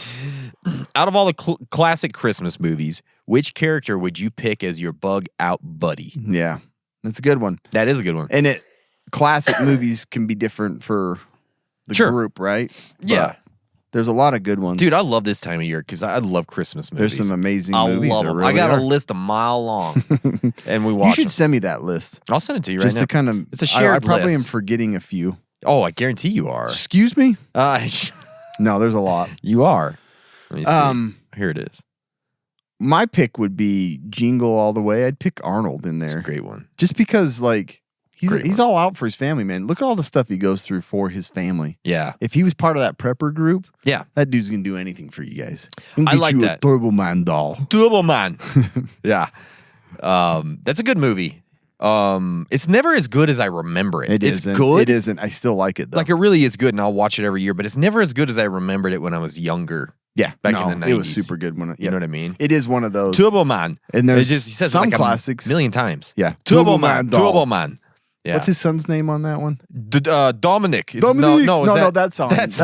Out of all the classic Christmas movies, which character would you pick as your bug out buddy? Yeah. That's a good one. That is a good one. And classic movies can be different for the Sure. group, right? Yeah. There's a lot of good ones. Dude, I love this time of year because I love Christmas movies. There's some amazing I movies. love there them. really I got are. a list a mile long, and we You watch should them. send me that list. I'll send it to you Just right to now. kind of. It's a shared I probably list. am forgetting a few. Oh, I guarantee you are. Excuse me? No, there's a lot. You are. Let me see. Here it is. My pick would be Jingle All the Way. I'd pick Arnold in It's a there. great one. Just because, like, Great he's one. all out for his family, man. Look at all the stuff he goes through for his family. Yeah. If he was part of that prepper group, Yeah. that dude's gonna do anything for you guys. He'll I get like you that. a Turbo Man doll. Double Man. Yeah. That's a good movie. It's never as good as I remember it. It's good. It isn't. I still like it though. Like, it really is good, and I'll watch it every year, but it's never as good as I remembered it when I was younger. yeah, back no, in the 90s. it was super good when You know what I mean? It is one of those. Turbo Man. And there's It's he says some it like classics. a million times. Yeah. Turbo Turbo Man. Man doll. Turbo Man. Yeah. What's his son's name on that one? Dominic. Is, Dominique. No, that song. That's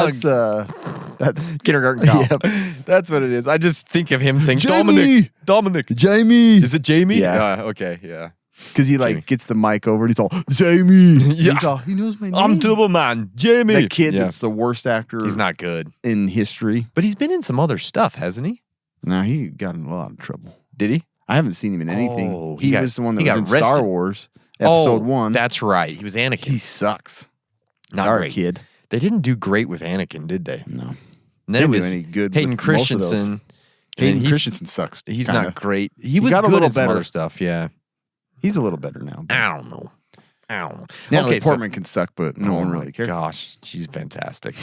That's Kindergarten Cop. Yep. That's what it is. I just think of him saying Jamie! Dominic. Jamie. Is it Jamie? Yeah. Okay. Yeah. Because he like Jamie. gets the mic over and he's all Jamie. Yeah. He's all he knows my name. I'm Turbo Man. Jamie. That kid Yeah. that's the worst actor He's not good, in history. but he's been in some other stuff, hasn't he? No, he got in a lot of trouble. Did he? I haven't seen him in anything. Oh, he he was the one that got was in Star arrested. Wars Episode 1. That's right. He was Anakin. He sucks. not Our great. kid. They didn't do great with Anakin, did they? No. And then it Didn't do was any good Hayden with most of those. Christensen. and Hayden he's- Christensen sucks. He's kinda. not great. He was got a good little at some better. other stuff. Yeah. He's a little better now. I don't know. Natalie Okay, so- Portman can suck, but no Oh one my really cares. Gosh, she's fantastic.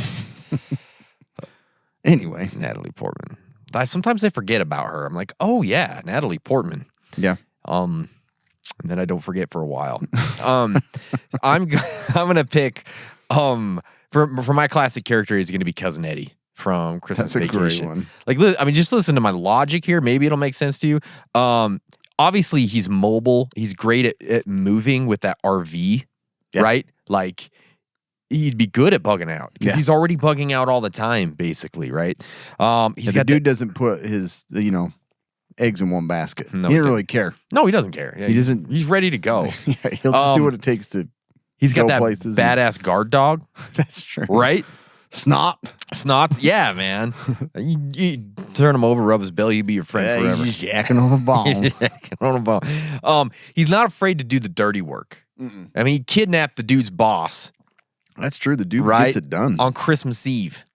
Anyway, Natalie Portman. Sometimes I forget about her. I'm like, oh yeah, Natalie Portman. yeah. And then I don't forget for a while. I'm gonna pick for my classic character is gonna be Cousin Eddie from Christmas That's a great Vacation. one. Like, I mean, just listen to my logic here. Maybe it'll make sense to you. Obviously he's mobile. He's great at moving with that RV, Yeah. right? Like, he'd be good at bugging out because Yeah. he's already bugging out all the time, basically, right? He's The got dude doesn't put his, eggs in one basket. No, he he doesn't doesn't. really care. no, he doesn't care. Yeah, He doesn't- He's ready to go. Yeah, he'll just do Um, what it takes to. He's got Go that places and- badass guard dog, That's true. right? Snot. Snots, yeah, man. You turn him over, rub his belly, he'd be your friend Yeah, forever. he's just yakking on a ball. He's yakking on a ball. He's not afraid to do the dirty work. I mean, he kidnapped the dude's boss, That's true. The dude right? gets it done. On Christmas Eve.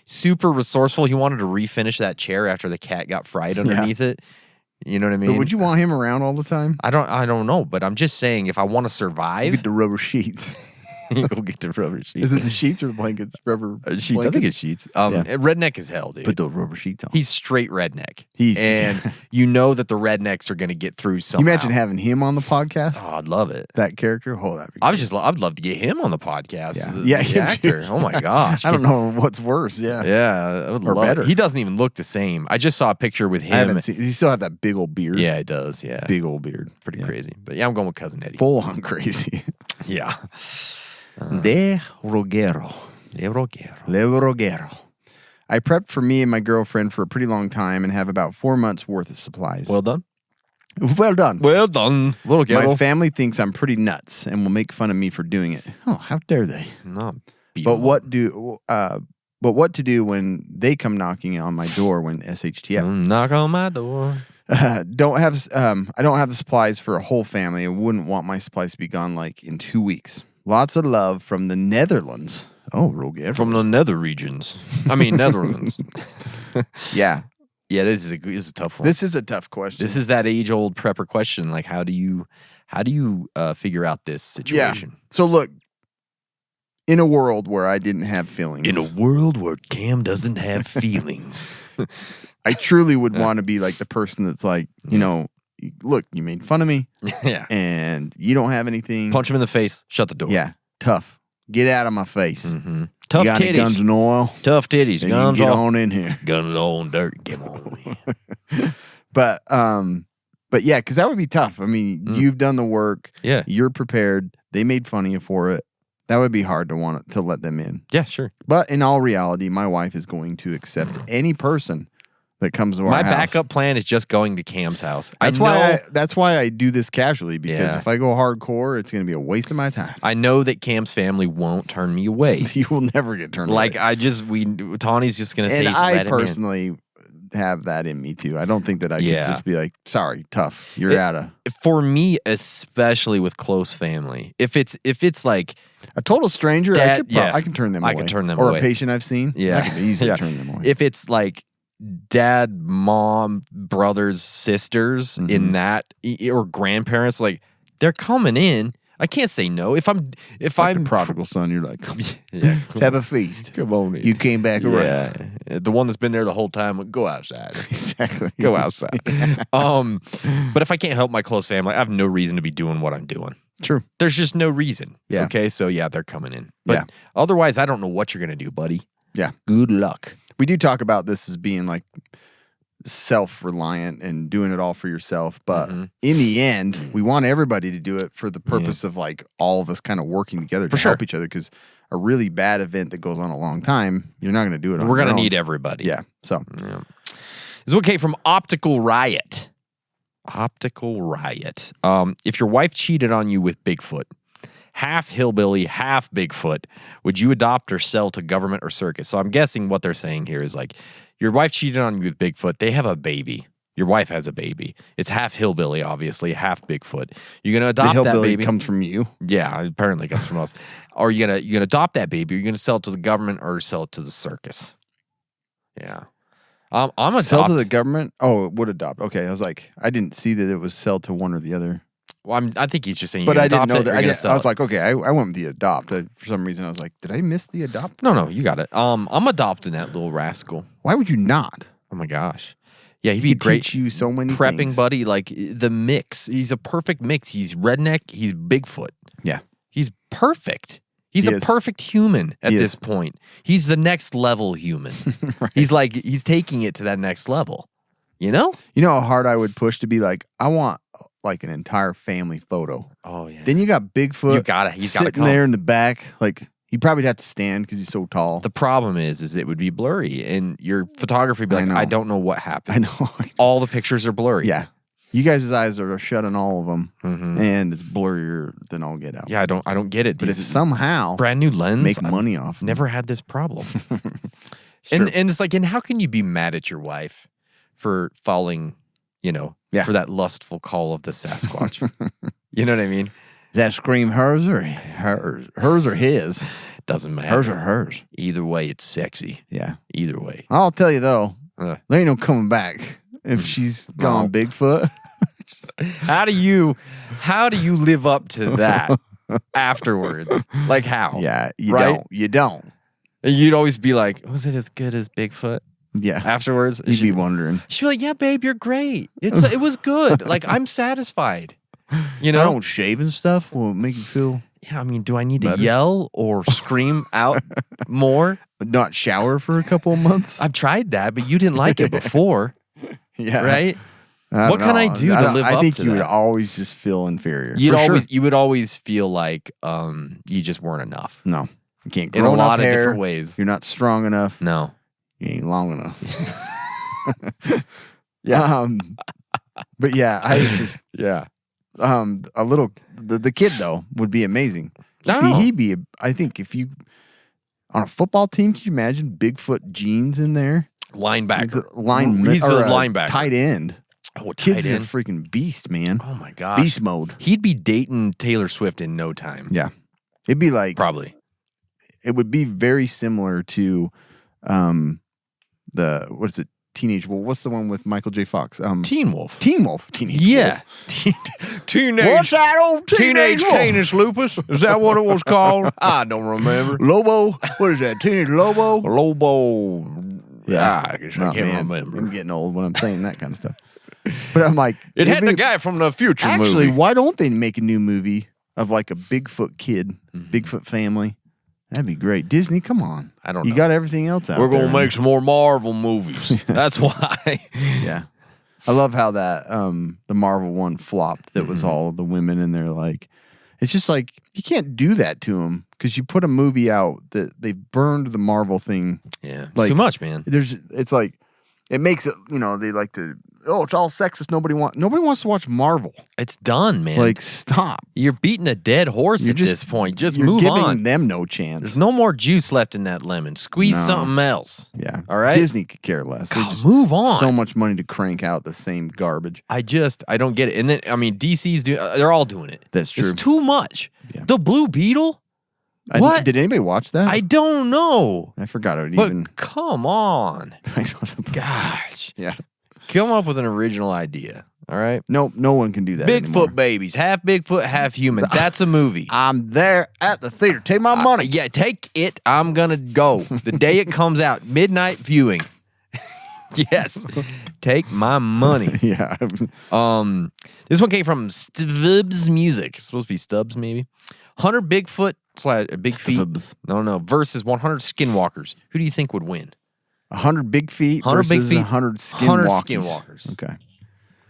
Super resourceful. He wanted to refinish that chair after the cat got fried underneath it. You know what I mean? But would you want him around all the time? I don't know, but I'm just saying if I want to survive, Get the rubber sheets. go get the rubber sheets. Is it the sheets or the blankets? Rubber Sheets. I blankets? think it's sheets. Redneck is hell, dude. Put those rubber sheets on. He's straight redneck. He's- and you know that the rednecks are going to get through you somehow. imagine having him on the podcast? Oh, I'd love it. That character? Oh, that'd be I'd love to get him on the podcast. Yeah. The him too. actor. Oh my gosh. I don't know what's worse. Yeah. Yeah, I would Or love better. it. He doesn't even look the same. I just saw a picture with him. I haven't seen. He still have that big old beard. Yeah, it does. Yeah, Big old beard. pretty Yeah. crazy. But yeah, I'm going with Cousin Eddie. Full on crazy. Yeah. De Roguero. Le Roguero. I prepped for me and my girlfriend for a pretty long time and have about 4 months worth of supplies. Well done. Well done. Well done. Little My ghetto. family thinks I'm pretty nuts and will make fun of me for doing it. Oh, how dare they? No. beat But him what to do when they come knocking on my door when SHTF? up. Knock on my door. I don't have the supplies for a whole family. I wouldn't want my supplies to be gone like in 2 weeks. Lots of love from the Netherlands. Oh, Roger. From the nether regions. I mean, Netherlands. Yeah. Yeah, this is a tough one. This is a tough question. This is that age-old prepper question. Like, how do you figure out this situation? So look, in a world where I didn't have feelings, In a world where Cam doesn't have feelings. I truly would want to be like the person that's like, look, you made fun of me Yeah. and you don't have anything. Punch him in the face. Shut the door. Yeah, tough. Get out of my face. Mm-hmm. Tough You got any guns titties. and oil? Tough titties. Then you Guns can get all. on in here. Gun it on dirt. Get on in. But yeah, because that would be tough. I mean, you've done the work. Yeah. You're prepared. They made fun of you for it. That would be hard to let them in. Yeah, sure. But in all reality, my wife is going to accept any person that comes to our My house. backup plan is just going to Cam's house. That's why I do this casually, because if I go hardcore, it's going to be a waste of my time. I know that Cam's family won't turn me away. You will never get turned away. Tawny's just going to say, and I let him in. personally have that in me too. I don't think that I could just be like, sorry, tough, you're out of. For me, especially with close family, if it's like a total stranger, I can turn them away. I can turn them or away. a patient I've seen, I can easily turn them away. If it's like dad, mom, brothers, sisters in that, or grandparents, like they're coming in, I can't say no. If I'm the prodigal son, you're like, have a feast. Come on in. You came back around. The one that's been there the whole time, go outside. Exactly. Go outside. But if I can't help my close family, I have no reason to be doing what I'm doing. True. There's just no reason. Yeah. Okay, so they're coming in. But otherwise, I don't know what you're going to do, buddy. Yeah. Good luck. We do talk about this as being like self-reliant and doing it all for yourself, but in the end, we want everybody to do it for the purpose of like all of us kind of working together to help each other, because a really bad event that goes on a long time, you're not going to do it on We're your going to own. need everybody. Yeah. So It's okay from Optical Riot. Optical Riot. If your wife cheated on you with Bigfoot, half hillbilly, half Bigfoot, would you adopt or sell to government or circus? So I'm guessing what they're saying here is like, your wife cheated on you with Bigfoot. They have a baby. Your wife has a baby. It's half hillbilly, obviously, half Bigfoot. You're gonna adopt the that hillbilly baby. comes from you. Yeah, apparently it comes from us. Or you're gonna adopt that baby. Or you're gonna sell it to the government or sell it to the circus. Yeah, I'm adopt. Sell to the government. Oh, it would adopt. Okay, I was like, I didn't see that it was sell to one or the other. Well, I think he's just saying. But I didn't know it, that. I was like, okay, I went with the adopt. For some reason, I was like, did I miss the adopt? No, you got it. I'm adopting that little rascal. Why would you not? Oh my gosh. Yeah, he'd He be great. teach you so many prepping things. buddy, like the mix. He's a perfect mix. He's redneck. He's Bigfoot. Yeah, he's perfect. He's He a is. perfect human at He this is. point. He's the next level human. Right. He's taking it to that next level. You know? You know how hard I would push to be like, I want like an entire family photo. Oh yeah. Then you got Bigfoot. He's gotta sitting come. there in the back. Like he probably have to stand because he's so tall. The problem is it would be blurry, and your photography would be like, know. I don't know what happened. I know. All the pictures are blurry. Yeah. You guys' eyes are shut on all of them, and it's blurrier than all get out. Yeah, I don't get it. But if These somehow brand new lens, make money off them. never had this problem. true. And it's like, and how can you be mad at your wife for falling, for that lustful call of the Sasquatch? You know what I mean? Does that scream hers or his? Doesn't matter. Hers or hers? Either way, it's sexy. Yeah. Either way. I'll tell you though, Uh. there ain't no coming back if she's gone Bigfoot. How do you live up to that afterwards? Like how? Yeah, you Right? don't. You don't. And you'd always be like, was it as good as Bigfoot? Yeah. Afterwards, You'd be wondering. she'd be like, yeah, babe, you're great. It was good. Like, I'm satisfied. You know? I don't shave and stuff will make you feel Yeah, I mean, do I need to better. yell or scream out more? not shower for a couple of months. I've tried that, but you didn't like it before, Yeah. right? I What don't can I know. do to live I up think to you would that? always just feel inferior. You For sure. would always feel like you just weren't enough. No. You can't In grow a enough lot of hair. different ways. You're not strong enough. No. You ain't long enough. Yeah. But yeah, I just Yeah. a little the kid though would be amazing. I know. He'd be I think if you on a football team, could you imagine Bigfoot jeans in there? Linebacker. He's a linebacker. Tight end. Oh, Kid's tight a end. freaking beast, man. Oh my gosh. Beast mode. He'd be dating Taylor Swift in no time. Yeah. It'd be like Probably. it would be very similar to the what is it? Teenage Wolf. What's the one with Michael J. Fox? Teen Wolf. Teen Wolf. Teenage Yeah. Wolf. Teenage. What's that old Teenage Wolf? Canis lupus? Is that what it was called? I don't remember. Lobo. What is that? Teenage Lobo? Lobo. Yeah. I guess Oh, I can't man. remember. I'm getting old when I'm saying that kind of stuff. But I'm like, It had it'd the be- guy from the future Actually, movie. why don't they make a new movie of like a Bigfoot kid, Bigfoot family? That'd be great. Disney, come on. I don't You know. got everything else out We're there. going to make some more Marvel movies. That's why. Yeah. I love how that the Marvel one flopped. That was all the women in there. Like, it's just like you can't do that to them because you put a movie out that they burned the Marvel thing. Yeah. It's Like, too much, man. It's like It makes it, they like to, it's all sexist. Nobody wants to watch Marvel. It's done, man. Like, stop. You're beating a dead horse at this point. Just you're move giving on. them no chance. There's no more juice left in that lemon. Squeeze something else. Yeah. All right? Disney could care less. They just move on. So much money to crank out the same garbage. I don't get it. And then, DC's they're all doing it. That's true. It's too much. Yeah. The Blue Beetle? What? Did anybody watch that? I don't know. I forgot it But even. come on. Gosh. Yeah. Come up with an original idea. All right? No one can do that Bigfoot anymore. babies. Half Bigfoot, half human. That's a movie. I'm there at the theater. Take my money. Yeah, take it. I'm going to go. The day it comes out. Midnight viewing. Yes. Take my money. Yeah. This one came from Stubbs Music. It's supposed to be Stubbs, maybe. 100 Bigfoot / Big Feet. Stubbs. No. Versus 100 Skinwalkers. Who do you think would win? 100 big feet 100 big versus feet, 100 skinwalkers. 100 skinwalkers. Okay. Okay.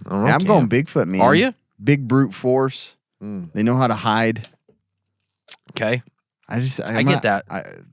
Yeah, I'm going Bigfoot, man. Are you? Big brute force. They know how to hide. Okay. I get that.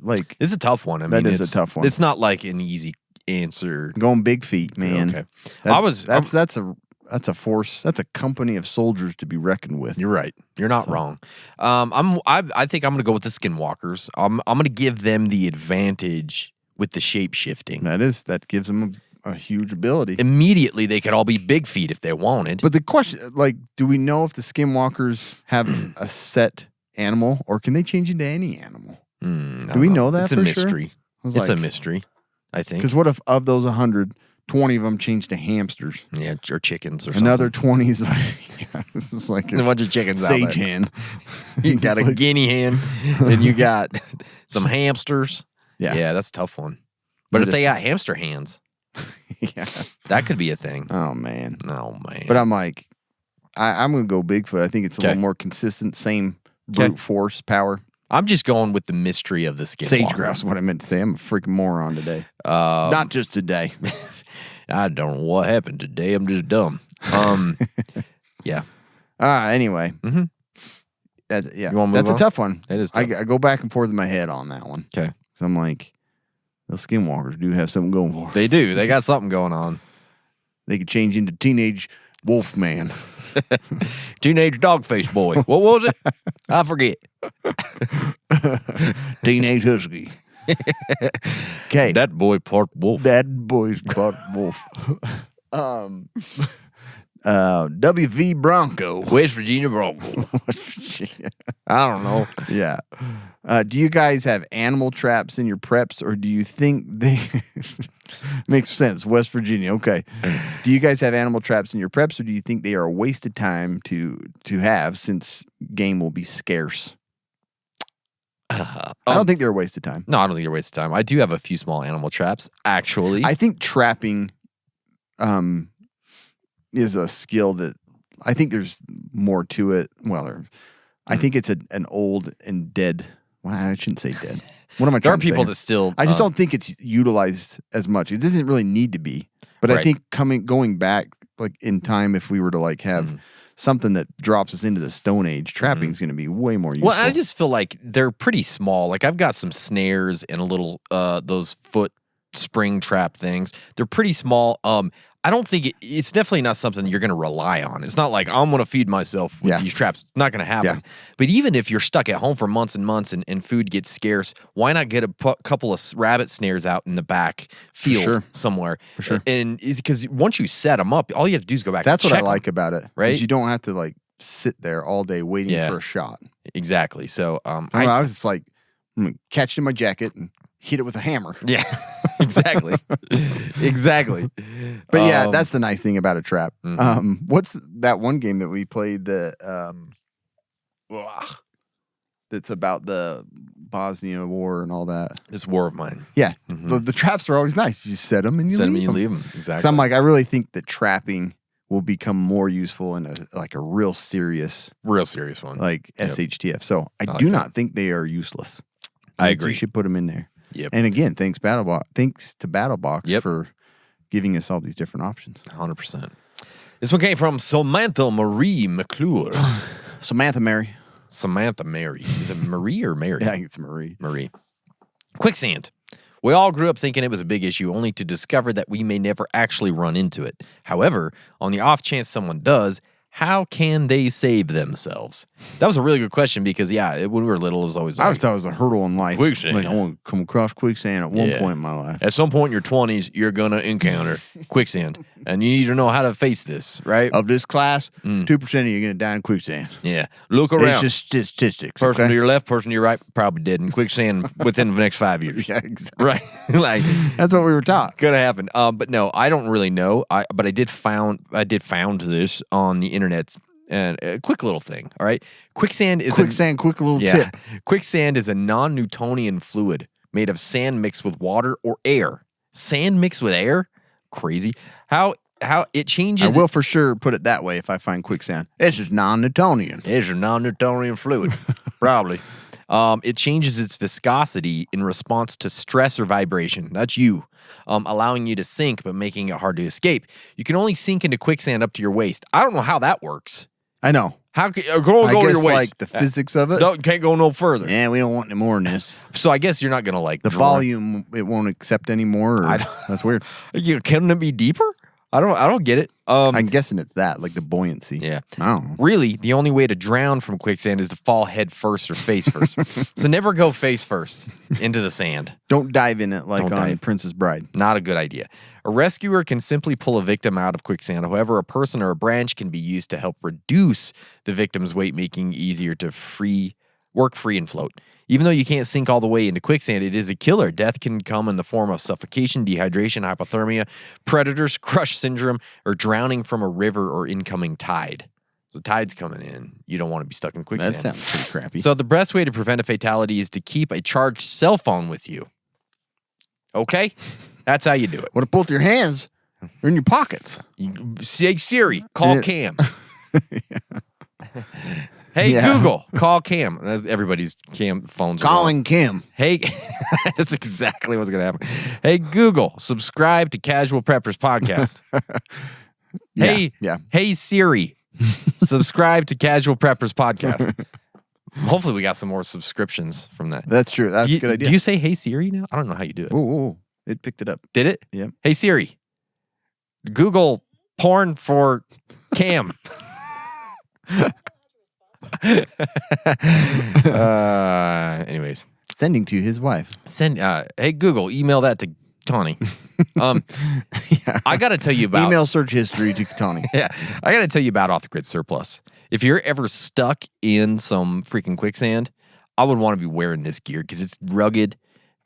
Like, This is a tough one. That is a tough one. It's not like an easy answer. going big feet, man. Okay. That's a force. That's a company of soldiers to be reckoned with. You're right. You're not wrong. I think I'm going to go with the Skinwalkers. I'm going to give them the advantage with the shape shifting. That gives them a huge ability. Immediately, they could all be big feet if they wanted. But the question, like, do we know if the skinwalkers have a set animal, or can they change into any animal? Do we know that? It's a for mystery. Sure? It's a mystery, I think. Because what if of those 100, 20 of them change to hamsters? Yeah, or chickens or something. Another 20 is like, this is like a bunch of chickens out sage there. hen. You got a guinea hen, and you got some hamsters. Yeah, that's a tough one. But if they got hamster hands, yeah, that could be a thing. Oh man. But I'm like, I'm gonna go Bigfoot. I think it's a little more consistent, same brute force power. I'm just going with the mystery of the skinwalker. Sage grouse, what I meant to say. I'm a freaking moron today. Not just today. I don't know what happened today. I'm just dumb. Yeah. Anyway. Mm-hmm. That's a tough one. It is tough. I go back and forth in my head on that one. Okay. So I'm like, the skinwalkers do have something going for them. They do. They got something going on. They could change into teenage wolf man. Teenage dogface boy. What was it? I forget. Teenage husky. Okay. That boy part wolf. That boy's part wolf. WV Bronco. West Virginia Bronco. I don't know. Yeah. Do you guys have animal traps in your preps, or do you think they makes sense? West Virginia. Okay. Do you guys have animal traps in your preps, or do you think they are a waste of time to have, since game will be scarce? I don't think they're a waste of time. No, I don't think they're a waste of time. I do have a few small animal traps, actually. I think trapping is a skill that I think there's more to it. Well, I think it's an old and dead. Well, I shouldn't say dead. What am I trying to say? There are people that still. I just don't think it's utilized as much. It doesn't really need to be. But I think going back like in time, if we were to like have something that drops us into the Stone Age, trapping is going to be way more useful. Well, I just feel like they're pretty small. Like I've got some snares and a little those foot spring trap things. They're pretty small. I don't think it's definitely not something you're going to rely on. It's not like I'm going to feed myself with these traps. It's not going to happen. Yeah. But even if you're stuck at home for months and months and food gets scarce, why not get a couple of rabbit snares out in the back field somewhere? For sure. And because once you set them up, all you have to do is go back. That's and what check I like them, about it. right? You don't have to like sit there all day waiting for a shot. Exactly. So I was just like, I'm gonna catch it in my jacket and hit it with a hammer. Yeah, exactly. Exactly. But yeah, that's the nice thing about a trap. What's that one game that we played that's about the Bosnia War and all that? This war of mine. Yeah. The traps are always nice. You set them and you leave them. Exactly. So I'm like, I really think that trapping will become more useful in a real serious one. Like SHTF. So I do not think they are useless. I agree. You should put them in there. Yep. And again, thanks to BattleBox for giving us all these different options. 100%. This one came from Samantha Marie McClure. Samantha Mary. Samantha Mary. Is it Marie or Mary? Yeah, I think it's Marie. Marie. Quicksand. We all grew up thinking it was a big issue, only to discover that we may never actually run into it. However, on the off chance someone does, how can they save themselves? That was a really good question because, when we were little, it was always like... I always thought it was a hurdle in life. Quicksand. Like, I want to come across quicksand at one point in my life. At some point in your 20s, you're going to encounter quicksand, and you need to know how to face this, right? Of this class, 2% of you are going to die in quicksand. Yeah. Look around. It's just statistics. Person okay? to your left, person to your right, probably dead in quicksand within the next 5 years. Yeah, exactly. Right? Like, that's what we were taught. Could have happened. But no, I don't really know. But I did found this on the internet. And a quick little thing, all right? Quick little tip. Quicksand is a non-Newtonian fluid made of sand mixed with water or air. Sand mixed with air? Crazy. How it changes. I will for sure put it that way if I find quicksand. It's just non-Newtonian. It's a non-Newtonian fluid. Probably. It changes its viscosity in response to stress or vibration. That's you. Allowing you to sink, but making it hard to escape. You can only sink into quicksand up to your waist. I don't know how that works. I know. How can go I to guess your waist? like the physics of it. Can't go no further. Yeah, we don't want any more than this. So I guess you're not gonna like the volume. It won't accept anymore. That's weird. Can it be deeper? I don't get it. I'm guessing it's that, like the buoyancy. Yeah. I don't know. Really, the only way to drown from quicksand is to fall head first or face first. So never go face first into the sand. Don't dive in it like on Princess Bride. Not a good idea. A rescuer can simply pull a victim out of quicksand. However, a person or a branch can be used to help reduce the victim's weight, making it easier to work free and float. Even though you can't sink all the way into quicksand, it is a killer. Death can come in the form of suffocation, dehydration, hypothermia, predators, crush syndrome, or drowning from a river or incoming tide. So the tide's coming in. You don't want to be stuck in quicksand. That sounds pretty crappy. So the best way to prevent a fatality is to keep a charged cell phone with you. Okay? That's how you do it. What if both your hands are in your pockets? Say Siri, call Cam. Hey, Google, call Cam. Everybody's Cam phones. Calling Kim. Hey, that's exactly what's going to happen. Hey, Google, subscribe to Casual Preppers Podcast. Hey, Siri, subscribe to Casual Preppers Podcast. Hopefully we got some more subscriptions from that. That's true. That's a good idea. Do you say Hey Siri now? I don't know how you do it. Ooh, it picked it up. Did it? Yeah. Hey Siri, Google porn for Cam. Anyways, sending to his wife. Hey Google, email that to Tawny. I got to tell you about email search history to Tawny. I got to tell you about Off the Grid Surplus. If you're ever stuck in some freaking quicksand, I would want to be wearing this gear because it's rugged,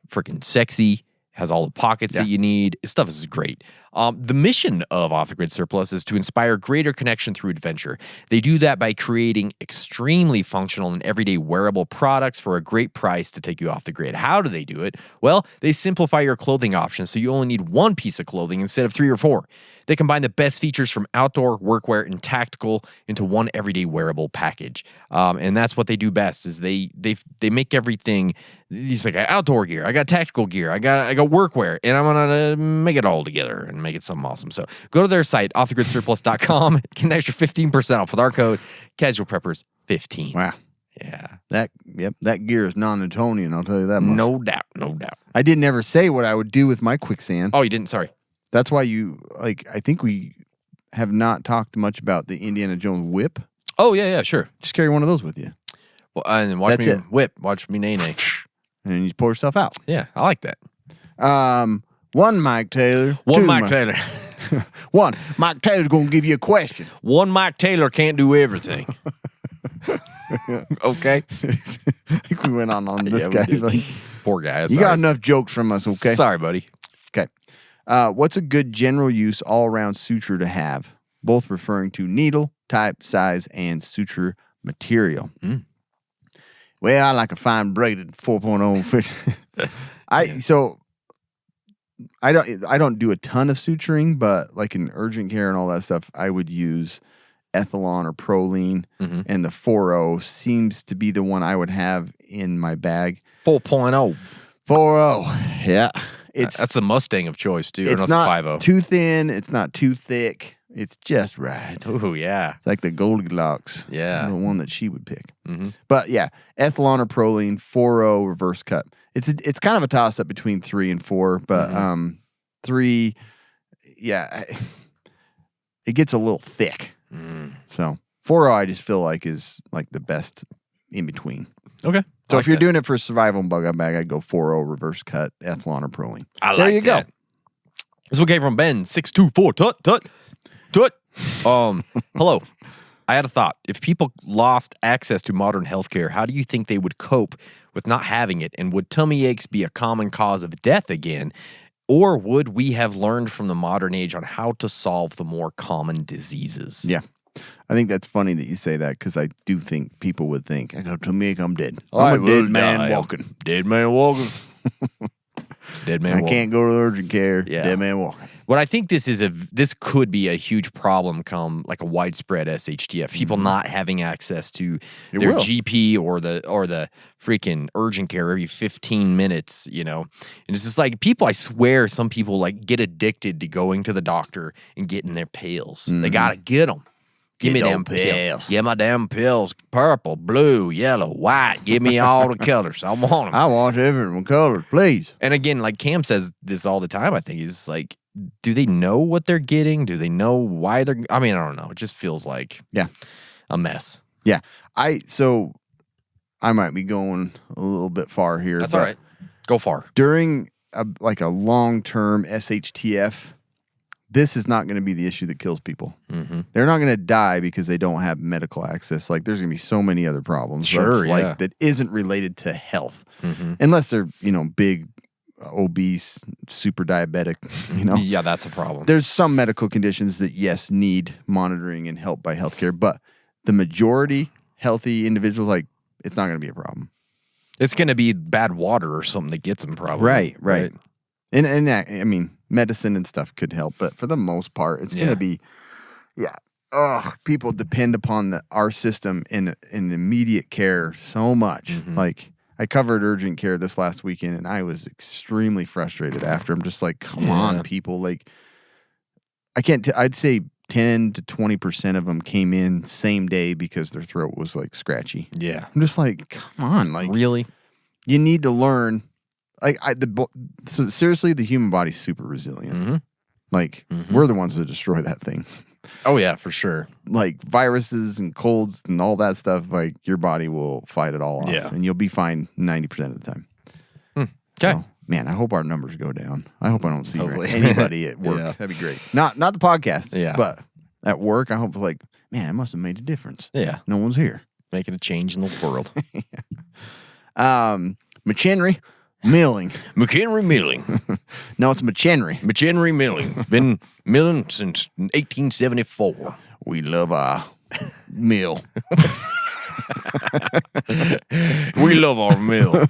freaking sexy, has all the pockets that you need. This stuff is great. The mission of Off the Grid Surplus is to inspire greater connection through adventure. They do that by creating extremely functional and everyday wearable products for a great price to take you off the grid. How do they do it? Well, they simplify your clothing options so you only need one piece of clothing instead of 3 or 4. They combine the best features from outdoor, workwear, and tactical into one everyday wearable package. And that's what they do best is they make everything. It's like outdoor gear, I got tactical gear, I got workwear, and I'm gonna make it all together and make it something awesome. So go to their site, offthegridsurplus.com, get an extra 15% off with our code CasualPreppers15. Wow. Yeah. That gear is non-Newtonian, I'll tell you that much. No doubt. I didn't ever say what I would do with my quicksand. Oh, you didn't? Sorry. That's why I think we have not talked much about the Indiana Jones whip. Oh, yeah, sure. Just carry one of those with you. Well, and watch That's me it. whip. Watch me nay-nay. And you pull yourself out. Yeah, I like that. One Mike Taylor. One Mike Taylor. One Mike Taylor's going to give you a question. One Mike Taylor can't do everything. Okay. I think we went on this guy. Poor guy. You got enough jokes from us, okay? Sorry, buddy. Okay. What's a good general use all-around suture to have? Both referring to needle, type, size, and suture material. Well, I like a fine braided 4.0 fish. I don't do a ton of suturing, but like in urgent care and all that stuff, I would use Ethelon or Proline, and the 4.0 seems to be the one I would have in my bag. 4.0. 4.0, yeah. That's the Mustang of choice, too. It's not too thin. It's not too thick. It's just right. Oh, yeah. It's like the Goldilocks. Yeah. The one that she would pick. Mm-hmm. But yeah, ethanol or proline, 4.0 reverse cut. It's kind of a toss up between 3 and 4, but 3, yeah, it gets a little thick. So 4.0 I just feel like is like the best in between. Okay. So if you're doing it for survival and bug out bag, I'd go 4.0 reverse cut, ethanol or proline. There you go. This one came from Ben 624. Tut. Hello. I had a thought. If people lost access to modern healthcare, how do you think they would cope with not having it? And would tummy aches be a common cause of death again? Or would we have learned from the modern age on how to solve the more common diseases? Yeah. I think that's funny that you say that because I do think people would think, I go tummy ache, I'm dead. I I'm a will dead man die. walking. Dead man walking. It's dead man I walking. can't go to urgent care. Yeah. Dead man walking. What I think this could be a huge problem come like a widespread SHTF. People not having access to their will. GP or the freaking urgent care every 15 minutes, you know. And it's just like people, I swear some people like get addicted to going to the doctor and getting their pills. They got to get them. Give me Get them those pills. pills. Give my damn pills. Purple, blue, yellow, white. Give me all the colors. I want them. I want different colors, please. And again, like Cam says this all the time, I think, is like, do they know what they're getting? Do they know why they're... I mean, I don't know. It just feels like a mess. Yeah. So I might be going a little bit far here. That's all right. Go far. During a long-term SHTF, this is not going to be the issue that kills people. Mm-hmm. They're not going to die because they don't have medical access. Like, there's going to be so many other problems. Sure, like that isn't related to health. Mm-hmm. Unless they're, big, obese, super diabetic, Yeah, that's a problem. There's some medical conditions that, yes, need monitoring and help by healthcare, but the majority healthy individuals, like, it's not going to be a problem. It's going to be bad water or something that gets them probably. Right. And I mean, medicine and stuff could help, but for the most part, it's going to be, people depend upon our system in immediate care so much. Mm-hmm. Like, I covered urgent care this last weekend, and I was extremely frustrated after. I'm just like, come on, people. Like, I can't, I'd say 10 to 20% of them came in same day because their throat was like scratchy. Yeah. I'm just like, come on. Like, Really? you need to learn. Like, so seriously, the human body's super resilient. Mm-hmm. Like, we're the ones that destroy that thing. Oh, yeah, for sure. Like, viruses and colds and all that stuff, like, your body will fight it all off. Yeah. And you'll be fine 90% of the time. Okay. So, man, I hope our numbers go down. I hope I don't see Hopefully. anybody at work. Yeah. That'd be great. Not the podcast, Yeah. but at work, I hope, like, man, it must have made a difference. Yeah. No one's here. Making a change in the world. McHenry Milling. McHenry Milling. No, it's McHenry. McHenry Milling. Been milling since 1874. We love our mill. We love our mill.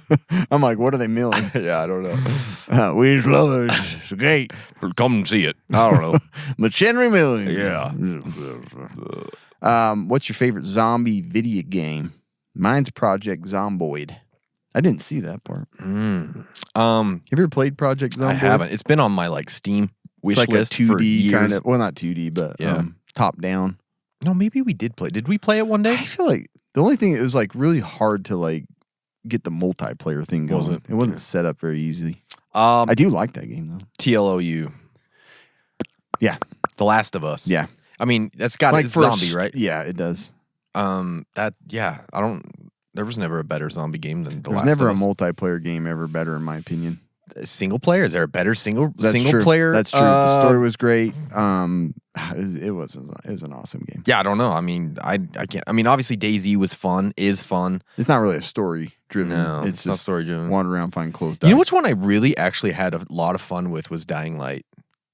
I'm like, what are they milling? Yeah, I don't know. We just love it. It's great. Come and see it. I don't know. McHenry Milling. Yeah. What's your favorite zombie video game? Mine's Project Zomboid. I didn't see that part. Have you ever played Project Zomboid? I haven't. It's been on my like Steam wish It's like list a 2D for years. kind of. Well, not 2D, but top down. No, maybe we did play. Did we play it one day? I feel like the only thing, it was like really hard to like get the multiplayer thing going. Was it? It wasn't set up very easily. I I do like that game though. TLOU. Yeah. The Last of Us. Yeah. I mean, that's got Like it's for a zombie, right? Yeah, it does. There was never a better zombie game than The There's Last never a of Us. multiplayer game ever better, in my opinion. Single player? Is there a better single True. player? That's true. The story was great. It was an awesome game. Yeah, I don't know. I mean, I can't. I mean, obviously DayZ was fun. Is fun. It's not really a story driven. No, it's not just story-driven. wander around, find closed. You know which one I really actually had a lot of fun with was Dying Light.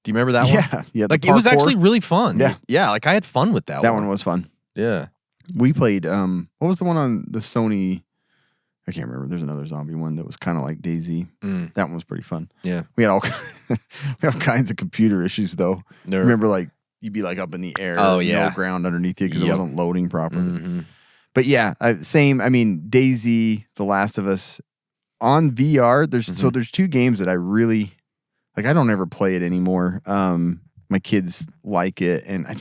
Do you remember that one? Yeah. Like it was parkour. actually really fun. Yeah. Yeah. Like I had fun with that one. That one was fun. Yeah. We played. What was the one on the Sony? I can't remember. There's another zombie one that was kind of like DayZ. That one was pretty fun. Yeah. We had we had all kinds of computer issues though. Remember, like you'd be like up in the air. Oh, yeah. No ground underneath you because it Yep. wasn't loading properly. Mm-hmm. But yeah, same. I mean, DayZ, The Last of Us, on VR. There's two games that I really like. I don't ever play it anymore. my kids like it, and I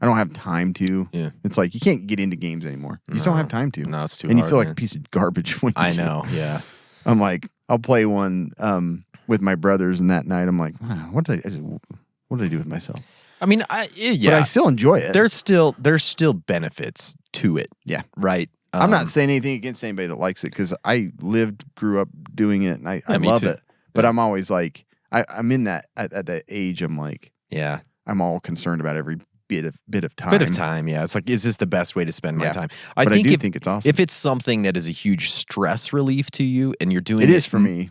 don't have time to. Yeah. It's like you can't get into games anymore. You just don't have time to. No, it's too and hard, you feel like man. a piece of garbage when you I do. know, yeah. I'm like, I'll play one with my brothers, and that night I'm like, wow, what did I do with myself? I mean, yeah. But I still enjoy it. There's still benefits to it. Yeah. Right? I'm not saying anything against anybody that likes it because I grew up doing it, and I me love too. it. But I'm always like, I'm in that at that age. I'm like, Yeah. I'm all concerned about every bit of time. Bit of time, yeah. It's like, is this the best way to spend my Yeah. time? But I do think it's awesome. If it's something that is a huge stress relief to you, and you're doing It is for me.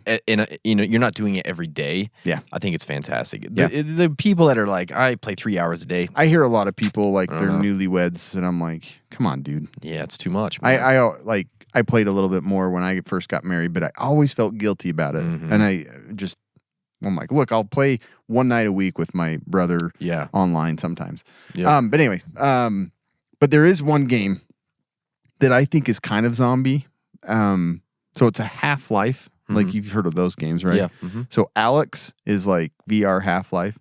You're not doing it every day. Yeah. I think it's fantastic. Yeah. The people that are like, I play 3 hours a day. I hear a lot of people like they're newlyweds, and I'm like, come on, dude. Yeah, it's too much. Man. I played a little bit more when I first got married, but I always felt guilty about it, Mm-hmm. and I'm like, look, I'll play one night a week with my brother online sometimes. Yeah. But anyway, but there is one game that I think is kind of zombie. So it's a Half-Life. Like you've heard of those games, right? Yeah. Mm-hmm. So Alex is like VR Half-Life.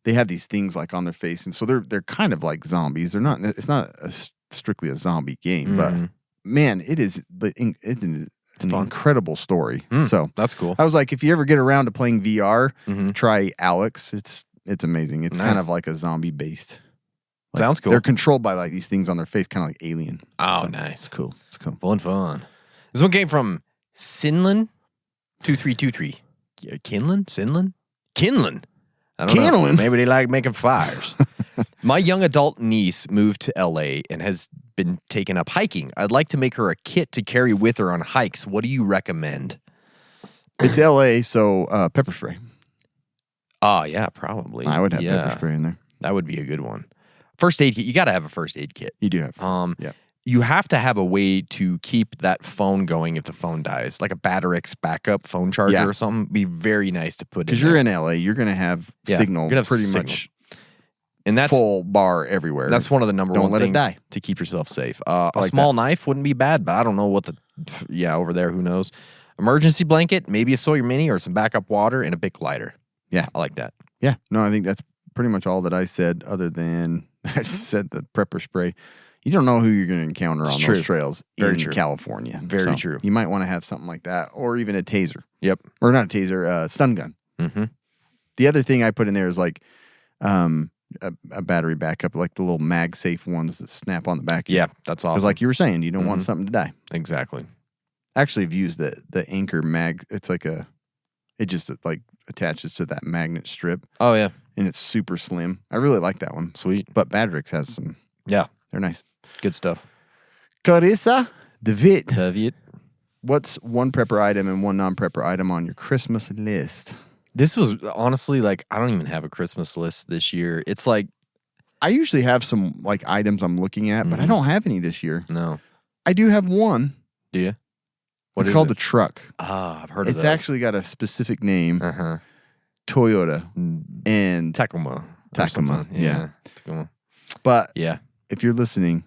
They have these things like on their face, and so they're kind of like zombies. They're not. It's not strictly a zombie game, but man, it's an incredible story. So That's cool. I was like, if you ever get around to playing VR, try Alex. It's amazing. It's kind Nice. of like a zombie based. Sounds cool. They're controlled by like these things on their face, kind of like Alien. Oh, So, nice. It's cool. It's cool. Fun. This one came from Sinlin 2323. Sinlin? Kinlan. I don't know. Kinlan? Maybe they like making fires. My young adult niece moved to LA and has been taken up hiking. I'd like to make her a kit to carry with her on hikes. What do you recommend? It's LA, so pepper spray. Oh, yeah, probably. I would have pepper spray in there. That would be a good one. First aid kit. You got to have a first aid kit. You do have. Yeah. You have to have a way to keep that phone going if the phone dies, like a Batterix backup phone charger or something. Be very nice to put in. Because you're in LA, you're going to have signal you're gonna have pretty signal. much And that's full bar everywhere. That's one of the number Don't one let it things die. to keep yourself safe. A like small knife wouldn't be bad, but I don't know what over there, who knows. Emergency blanket, maybe a Sawyer Mini or some backup water and a Bic lighter. Yeah. I like that. Yeah. No, I think that's pretty much all that I said, other than I said the prepper spray. You don't know who you're going to encounter on those trails Very in true. California. Very So true. You might want to have something like that, or even a taser. Yep. Or not a taser, stun gun. Mm-hmm. The other thing I put in there is like a battery backup, like the little MagSafe ones that snap on the back. Yeah, that's awesome. Because like you were saying, you don't want something to die. Exactly. Actually, I've used the Anchor mag. It's like it just like attaches to that magnet strip, Oh, yeah. and it's super slim. I really like that one. Sweet. But Badrix has some. Yeah. They're nice. Good stuff. Carissa DeVitt. Caveat. What's one prepper item and one non-prepper item on your Christmas list? This was honestly like, I don't even have a Christmas list this year. It's like, I usually have some like items I'm looking at, but I don't have any this year. no. I do have one. Do you? It's called the truck. Ah, I've heard of It's those. actually got a specific name, Uh-huh. Toyota and Tacoma. or Tacoma, something. yeah. Tacoma. But Yeah. if you're listening,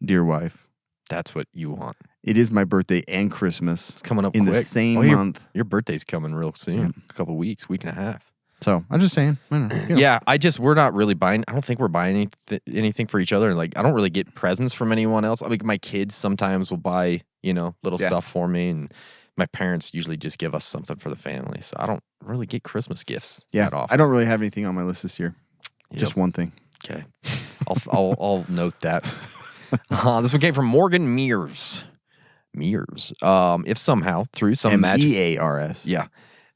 dear wife, That's what you want. it is my birthday and Christmas. It's coming up in quick. the same your- month. Your birthday's coming real soon. A couple weeks, week and a half. So I'm just saying. I don't know, you know. Yeah, we're not really buying. I don't think we're buying anything for each other. Like, I don't really get presents from anyone else. I mean, my kids sometimes will buy, little stuff for me, and my parents usually just give us something for the family. So I don't really get Christmas gifts that often. I don't really have anything on my list this year. Just one thing. Okay, I'll note that. This one came from Morgan Mears. If somehow through some magic, MEARS. yeah,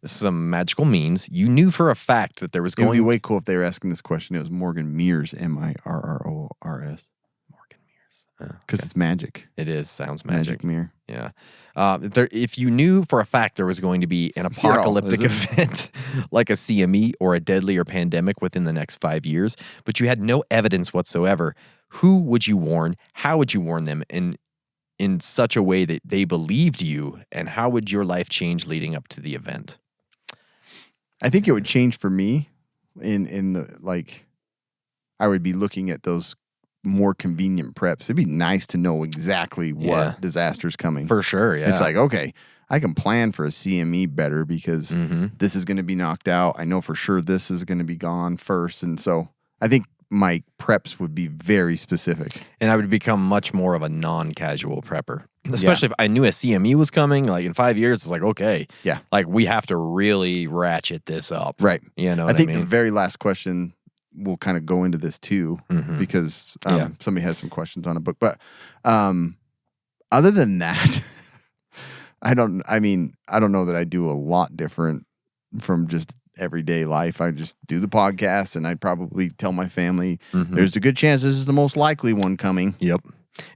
some magical means you knew for a fact that there was It would going be way cool if they were asking this question. It was Morgan Mears, MIRRORS. Morgan Mears. Because it's magic. It is. Sounds magic. Mirror. Yeah. If you knew for a fact there was going to be an apocalyptic event like a CME or a deadlier pandemic within the next 5 years, but you had no evidence whatsoever, who would you warn? How would you warn them in such a way that they believed you? And how would your life change leading up to the event? I think it would change for me in the, like, I would be looking at those more convenient preps. It'd be nice to know exactly what disaster's coming. For sure, yeah. It's like, okay, I can plan for a CME better because this is going to be knocked out. I know for sure this is going to be gone first. And so I think my preps would be very specific. And I would become much more of a non-casual prepper. Especially if I knew a CME was coming, like in 5 years, it's like, okay. Yeah. Like we have to really ratchet this up. Right. You know I think what I mean? the very last question will kind of go into this too, because somebody has some questions on a book. But other than that, I don't know that I do a lot different from just everyday life. I just do the podcast, and I'd probably tell my family there's a good chance this is the most likely one coming. Yep.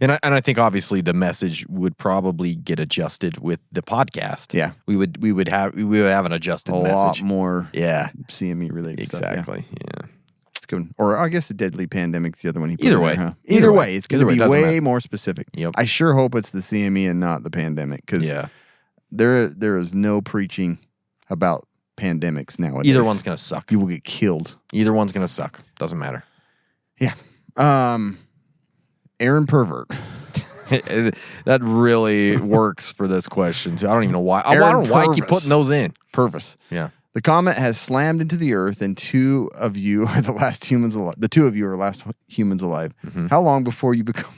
And I think obviously the message would probably get adjusted with the podcast. Yeah. We would have an adjusted A message. lot more Yeah. CME related stuff. Exactly. Yeah. It's good. Or I guess the deadly pandemic's the other one he put Either in way. there, huh? Either Either way. way, it's going to Either way, be doesn't way matter. more specific. Yep. I sure hope it's the CME and not the pandemic, because there is no preaching about pandemics nowadays. Either one's going to suck. You will get killed. Either one's going to suck. Doesn't matter. Yeah. Aaron Pervert. That really works for this question too. I don't even know why. I Aaron don't know why I keep Purvis. putting those in. Purvis. Yeah. The comet has slammed into the earth, and two of you are the last humans alive. The two of you are last humans alive. How long before you become?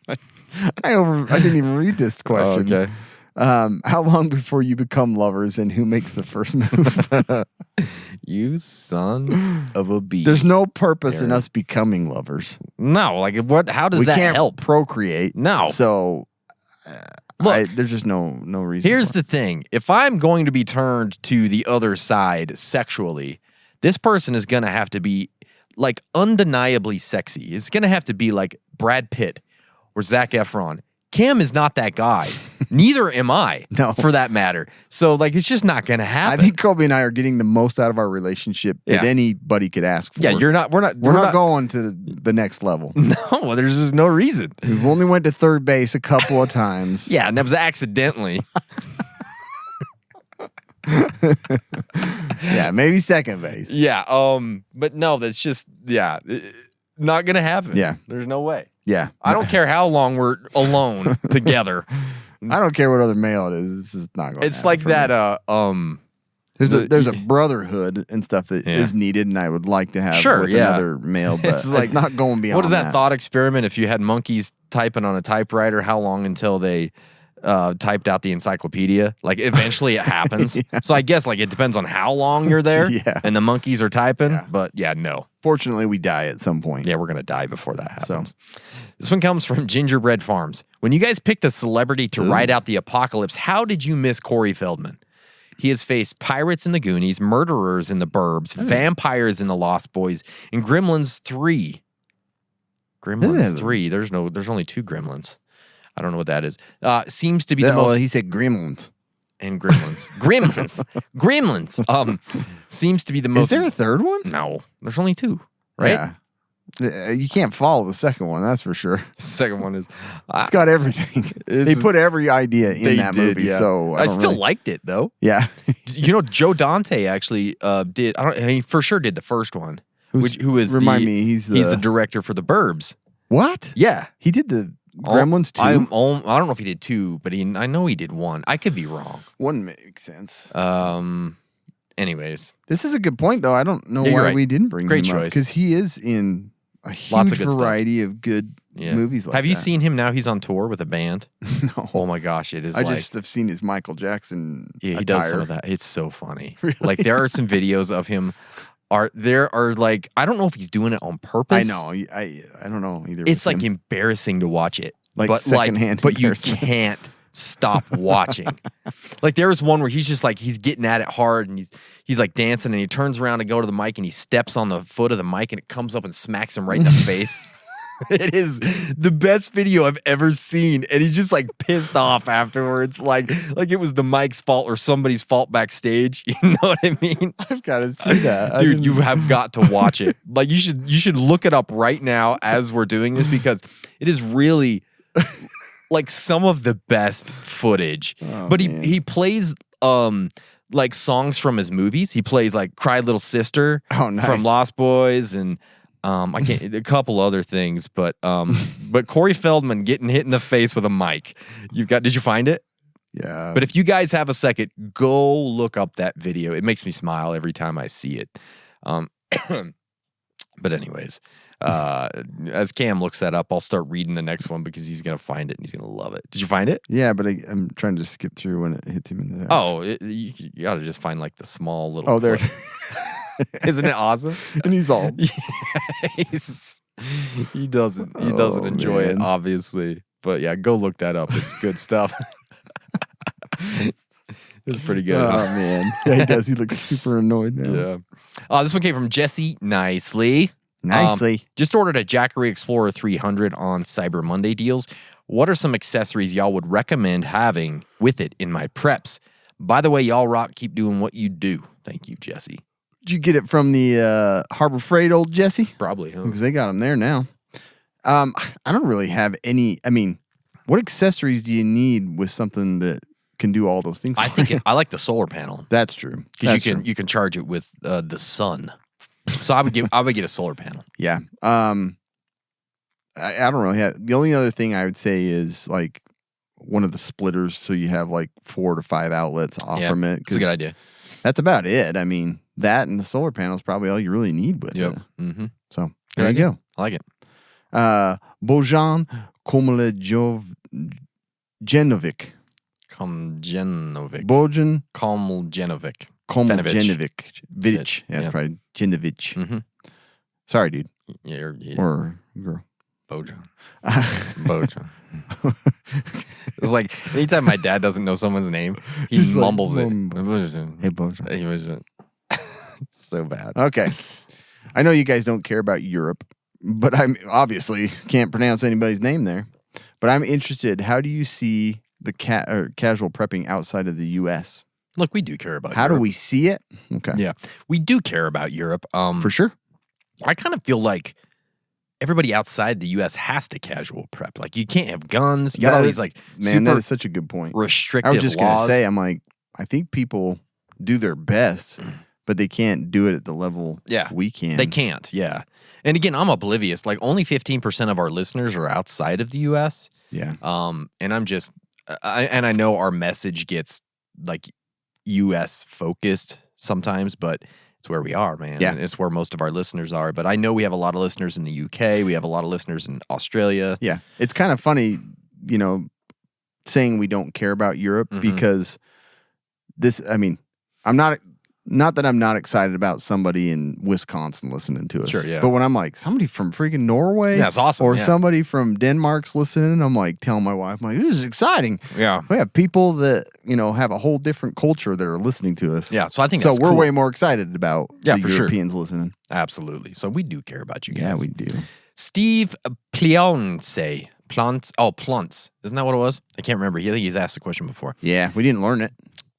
I didn't even read this question. Okay. How long before you become lovers, and who makes the first move? You son of a bee. There's no purpose in us becoming lovers. No, like what? How does We that can't help? procreate. No. So Look, there's just no reason. Here's for it. the thing. If I'm going to be turned to the other side sexually, this person is going to have to be like undeniably sexy. It's going to have to be like Brad Pitt or Zac Efron. Cam is not that guy. Neither am I, No. for that matter. So, like, it's just not going to happen. I think Kobe and I are getting the most out of our relationship that Yeah. anybody could ask for. Yeah, we're not going to the next level. No, there's just no reason. We've only went to third base a couple of times. Yeah, and that was accidentally. Yeah, maybe second base. Yeah, but no, that's just not gonna happen. Yeah. There's no way. Yeah. I don't care how long we're alone together. I don't care what other male it is. This is not going to It's like that. There's a brotherhood and stuff that is needed, and I would like to have with another male, but it's not going beyond What is that that thought experiment? If you had monkeys typing on a typewriter, how long until they typed out the encyclopedia? Like eventually it happens. Yeah. So I guess like it depends on how long you're there. Yeah. And the monkeys are typing. Yeah. But yeah, no. Fortunately, we die at some point. Yeah, we're gonna die before that happens. This one comes from Gingerbread Farms. When you guys picked a celebrity to ride out the apocalypse, how did you miss Corey Feldman? He has faced pirates in the Goonies, murderers in the Burbs, vampires in the Lost Boys, and Gremlins 3. Gremlins 3. There's only 2 Gremlins. I don't know what that is. Seems to be the most. He said gremlins. And Gremlins. Gremlins. Seems to be the most. Is there a third one? No, there's only 2. Right. Yeah. You can't follow the second one, that's for sure. The second one is. It's got everything. They put every idea in that movie, yeah. so I still liked it though. Yeah. You know, Joe Dante actually did. He for sure did the first one. Who is remind me? He's the director for the Burbs. What? Yeah, he did the Gremlins 2. I don't know if he did 2, but I know he did 1. I could be wrong. 1 makes sense. Anyways, this is a good point, though. I don't know Yeah, you're why right. we didn't bring Great him up, choice. because he is in a huge Lots of good variety of good movies like that. Have you seen him now? He's on tour with a band. No. Oh my gosh, it is. I just have seen his Michael Jackson Yeah, he attire. does some of that. It's so funny. Really? Like there are some videos of him. There are like I don't know if he's doing it on purpose. I know. I don't know either. It's with like him. embarrassing to watch it. Like secondhand but you embarrassment. can't stop watching. Like there was one where he's just like he's getting at it hard and he's like dancing and he turns around to go to the mic and he steps on the foot of the mic and it comes up and smacks him right in the face. It is the best video I've ever seen, and he's just like pissed off afterwards, like it was the mic's fault or somebody's fault backstage. You know what I mean? I've got to see that. Dude, you have got to watch it. Like you should look it up right now as we're doing this because it is really like some of the best footage. But he plays like songs from his movies. He plays like Cry Little Sister Oh, nice. from Lost Boys and I can't. A couple other things, but Corey Feldman getting hit in the face with a mic. Did you find it? Yeah. But if you guys have a second, go look up that video. It makes me smile every time I see it. But anyways, as Cam looks that up, I'll start reading the next one because he's gonna find it and he's gonna love it. Did you find it? Yeah, but I'm trying to skip through when it hits him in the. Oh, you gotta just find like the small little. Oh, there. clip. Isn't it awesome? And he's all. He doesn't enjoy it, obviously. But yeah, go look that up. It's good stuff. It's pretty good. Oh man, yeah, he does. He looks super annoyed now. Yeah. This one came from Jesse Nicely. Just ordered a Jackery Explorer 300 on Cyber Monday deals. What are some accessories y'all would recommend having with it in my preps? By the way, y'all rock. Keep doing what you do. Thank you, Jesse. Did you get it from the Harbor Freight, old Jesse? Probably, huh? Because they got them there now. I don't really have any. I mean, what accessories do you need with something that can do all those things? I think I like the solar panel. That's true. Because you can charge it with the sun. So I would get a solar panel. Yeah. I don't really have. The only other thing I would say is like one of the splitters, so you have like 4 to 5 outlets off from it. It's a good idea. That's about it. I mean, that and the solar panel is probably all you really need with it. Mm-hmm. So there you go. I like it. Bojan Komlejenovic. Bojan Komljenovic. Vidic. Yeah, it's probably Genovic. Mm-hmm. Sorry, dude. Yeah. Or girl. Bojan. It's like anytime my dad doesn't know someone's name, he Just mumbles like, it. Hey, Bojan. So bad. Okay. I know you guys don't care about Europe, but I obviously can't pronounce anybody's name there. But I'm interested. How do you see the casual prepping outside of the U.S.? Look, we do care about How Europe. do we see it? Okay. Yeah, we do care about Europe. For sure. I kind of feel like everybody outside the U.S. has to casual prep. Like, you can't have guns. You got all these, like, man, that is such a good point. Restrictive I was just going to laws. say, I'm like, I think people do their best, but they can't do it at the level we can. They can't, yeah. And again, I'm oblivious. Like, only 15% of our listeners are outside of the U.S. Yeah. And I'm just, I know our message gets, like, U.S. focused sometimes, but it's where we are, man. Yeah. And it's where most of our listeners are. But I know we have a lot of listeners in the UK. We have a lot of listeners in Australia. Yeah. It's kind of funny, saying we don't care about Europe because I'm not that I'm not excited about somebody in Wisconsin listening to us. Sure, yeah. But when I'm like, somebody from freaking Norway. Yeah, it's awesome. Or yeah. somebody from Denmark's listening, I'm like telling my wife, I'm like, this is exciting. Yeah. We have people that, have a whole different culture that are listening to us. Yeah, so I think so that's we're cool. way more excited about the for sure. Europeans listening. Absolutely. So we do care about you guys. Yeah, we do. Steve Plionce. Plunts. Isn't that what it was? I can't remember. I think he's asked the question before. Yeah, we didn't learn it.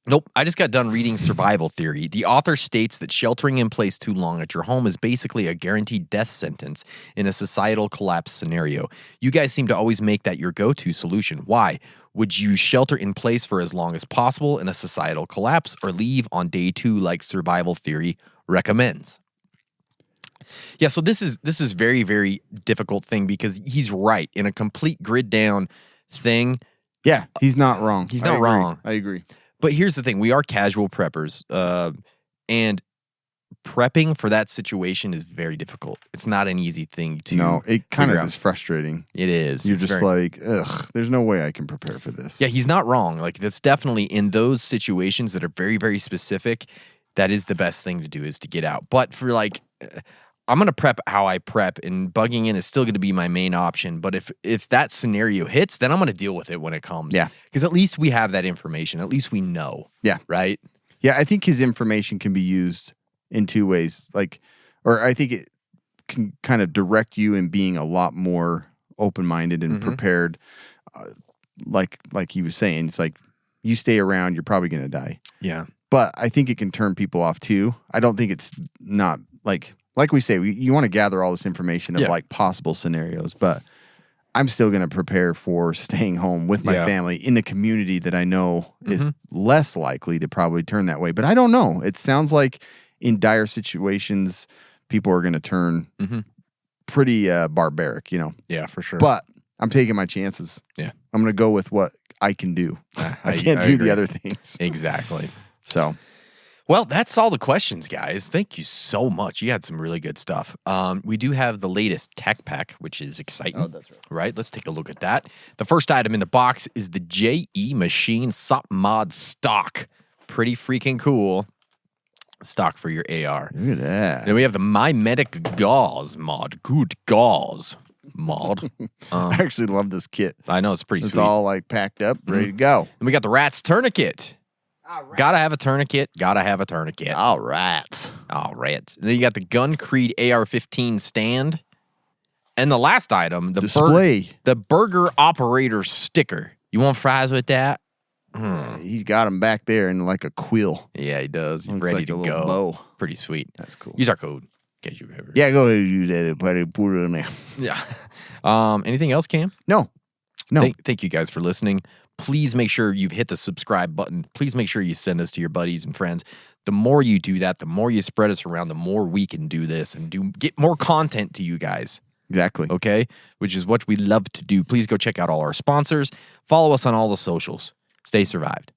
Nope. I just got done reading Survival Theory. The author states that sheltering in place too long at your home is basically a guaranteed death sentence in a societal collapse scenario. You guys seem to always make that your go-to solution. Why? Would you shelter in place for as long as possible in a societal collapse or leave on day 2 like Survival Theory recommends? Yeah, so this is very, very difficult thing because he's right. In a complete grid down thing. Yeah, he's not wrong. He's not wrong. I agree. But here's the thing. We are casual preppers. And prepping for that situation is very difficult. It's not an easy thing to No, it kind of out. is frustrating. It is. You're It's just like, ugh, there's no way I can prepare for this. Yeah, he's not wrong. Like, that's definitely in those situations that are very, very specific, that is the best thing to do is to get out. But for like, I'm going to prep how I prep, and bugging in is still going to be my main option. But if that scenario hits, then I'm going to deal with it when it comes. Yeah. Because at least we have that information. At least we know. Yeah. Right? Yeah, I think his information can be used in 2 ways. Or I think it can kind of direct you in being a lot more open-minded and prepared. Like he was saying, it's like, you stay around, you're probably going to die. Yeah. But I think it can turn people off too. I don't think it's not like we say, you want to gather all this information of like possible scenarios, but I'm still going to prepare for staying home with my family in a community that I know is less likely to probably turn that way. But I don't know. It sounds like in dire situations, people are going to turn pretty barbaric, Yeah, for sure. But I'm taking my chances. yeah, I'm going to go with what I can do. I can't I do agree. the other things. Exactly. So, Well, that's all the questions, guys. Thank you so much. You had some really good stuff. We do have the latest tech pack, which is exciting. Oh, that's right. Right? Let's take a look at that. The first item in the box is the JE Machine SOP Mod Stock. Pretty freaking cool. Stock for your AR. look at that. Then we have the My Medic Gauze mod. Good gauze mod. I actually love this kit. I know, it's pretty It's sweet. all like packed up, ready to go. And we got the Rats Tourniquet. Gotta have a tourniquet. Gotta have a tourniquet. All right. All right. And then you got the Gun Creed AR-15 stand. And the last item, the Display. the Burger Operator sticker. You want fries with that? He's got him back there in like a quill. Yeah, he does. He's Looks ready like to a go. little bow. Pretty sweet. That's cool. Use our code. In case you ever. Yeah, go ahead and use that. Put it in there. Yeah. Anything else, Cam? No. Thank you guys for listening. Please make sure you've hit the subscribe button. Please make sure you send us to your buddies and friends. The more you do that, the more you spread us around, the more we can do this and get more content to you guys. Exactly. Okay? Which is what we love to do. Please go check out all our sponsors. Follow us on all the socials. Stay survived.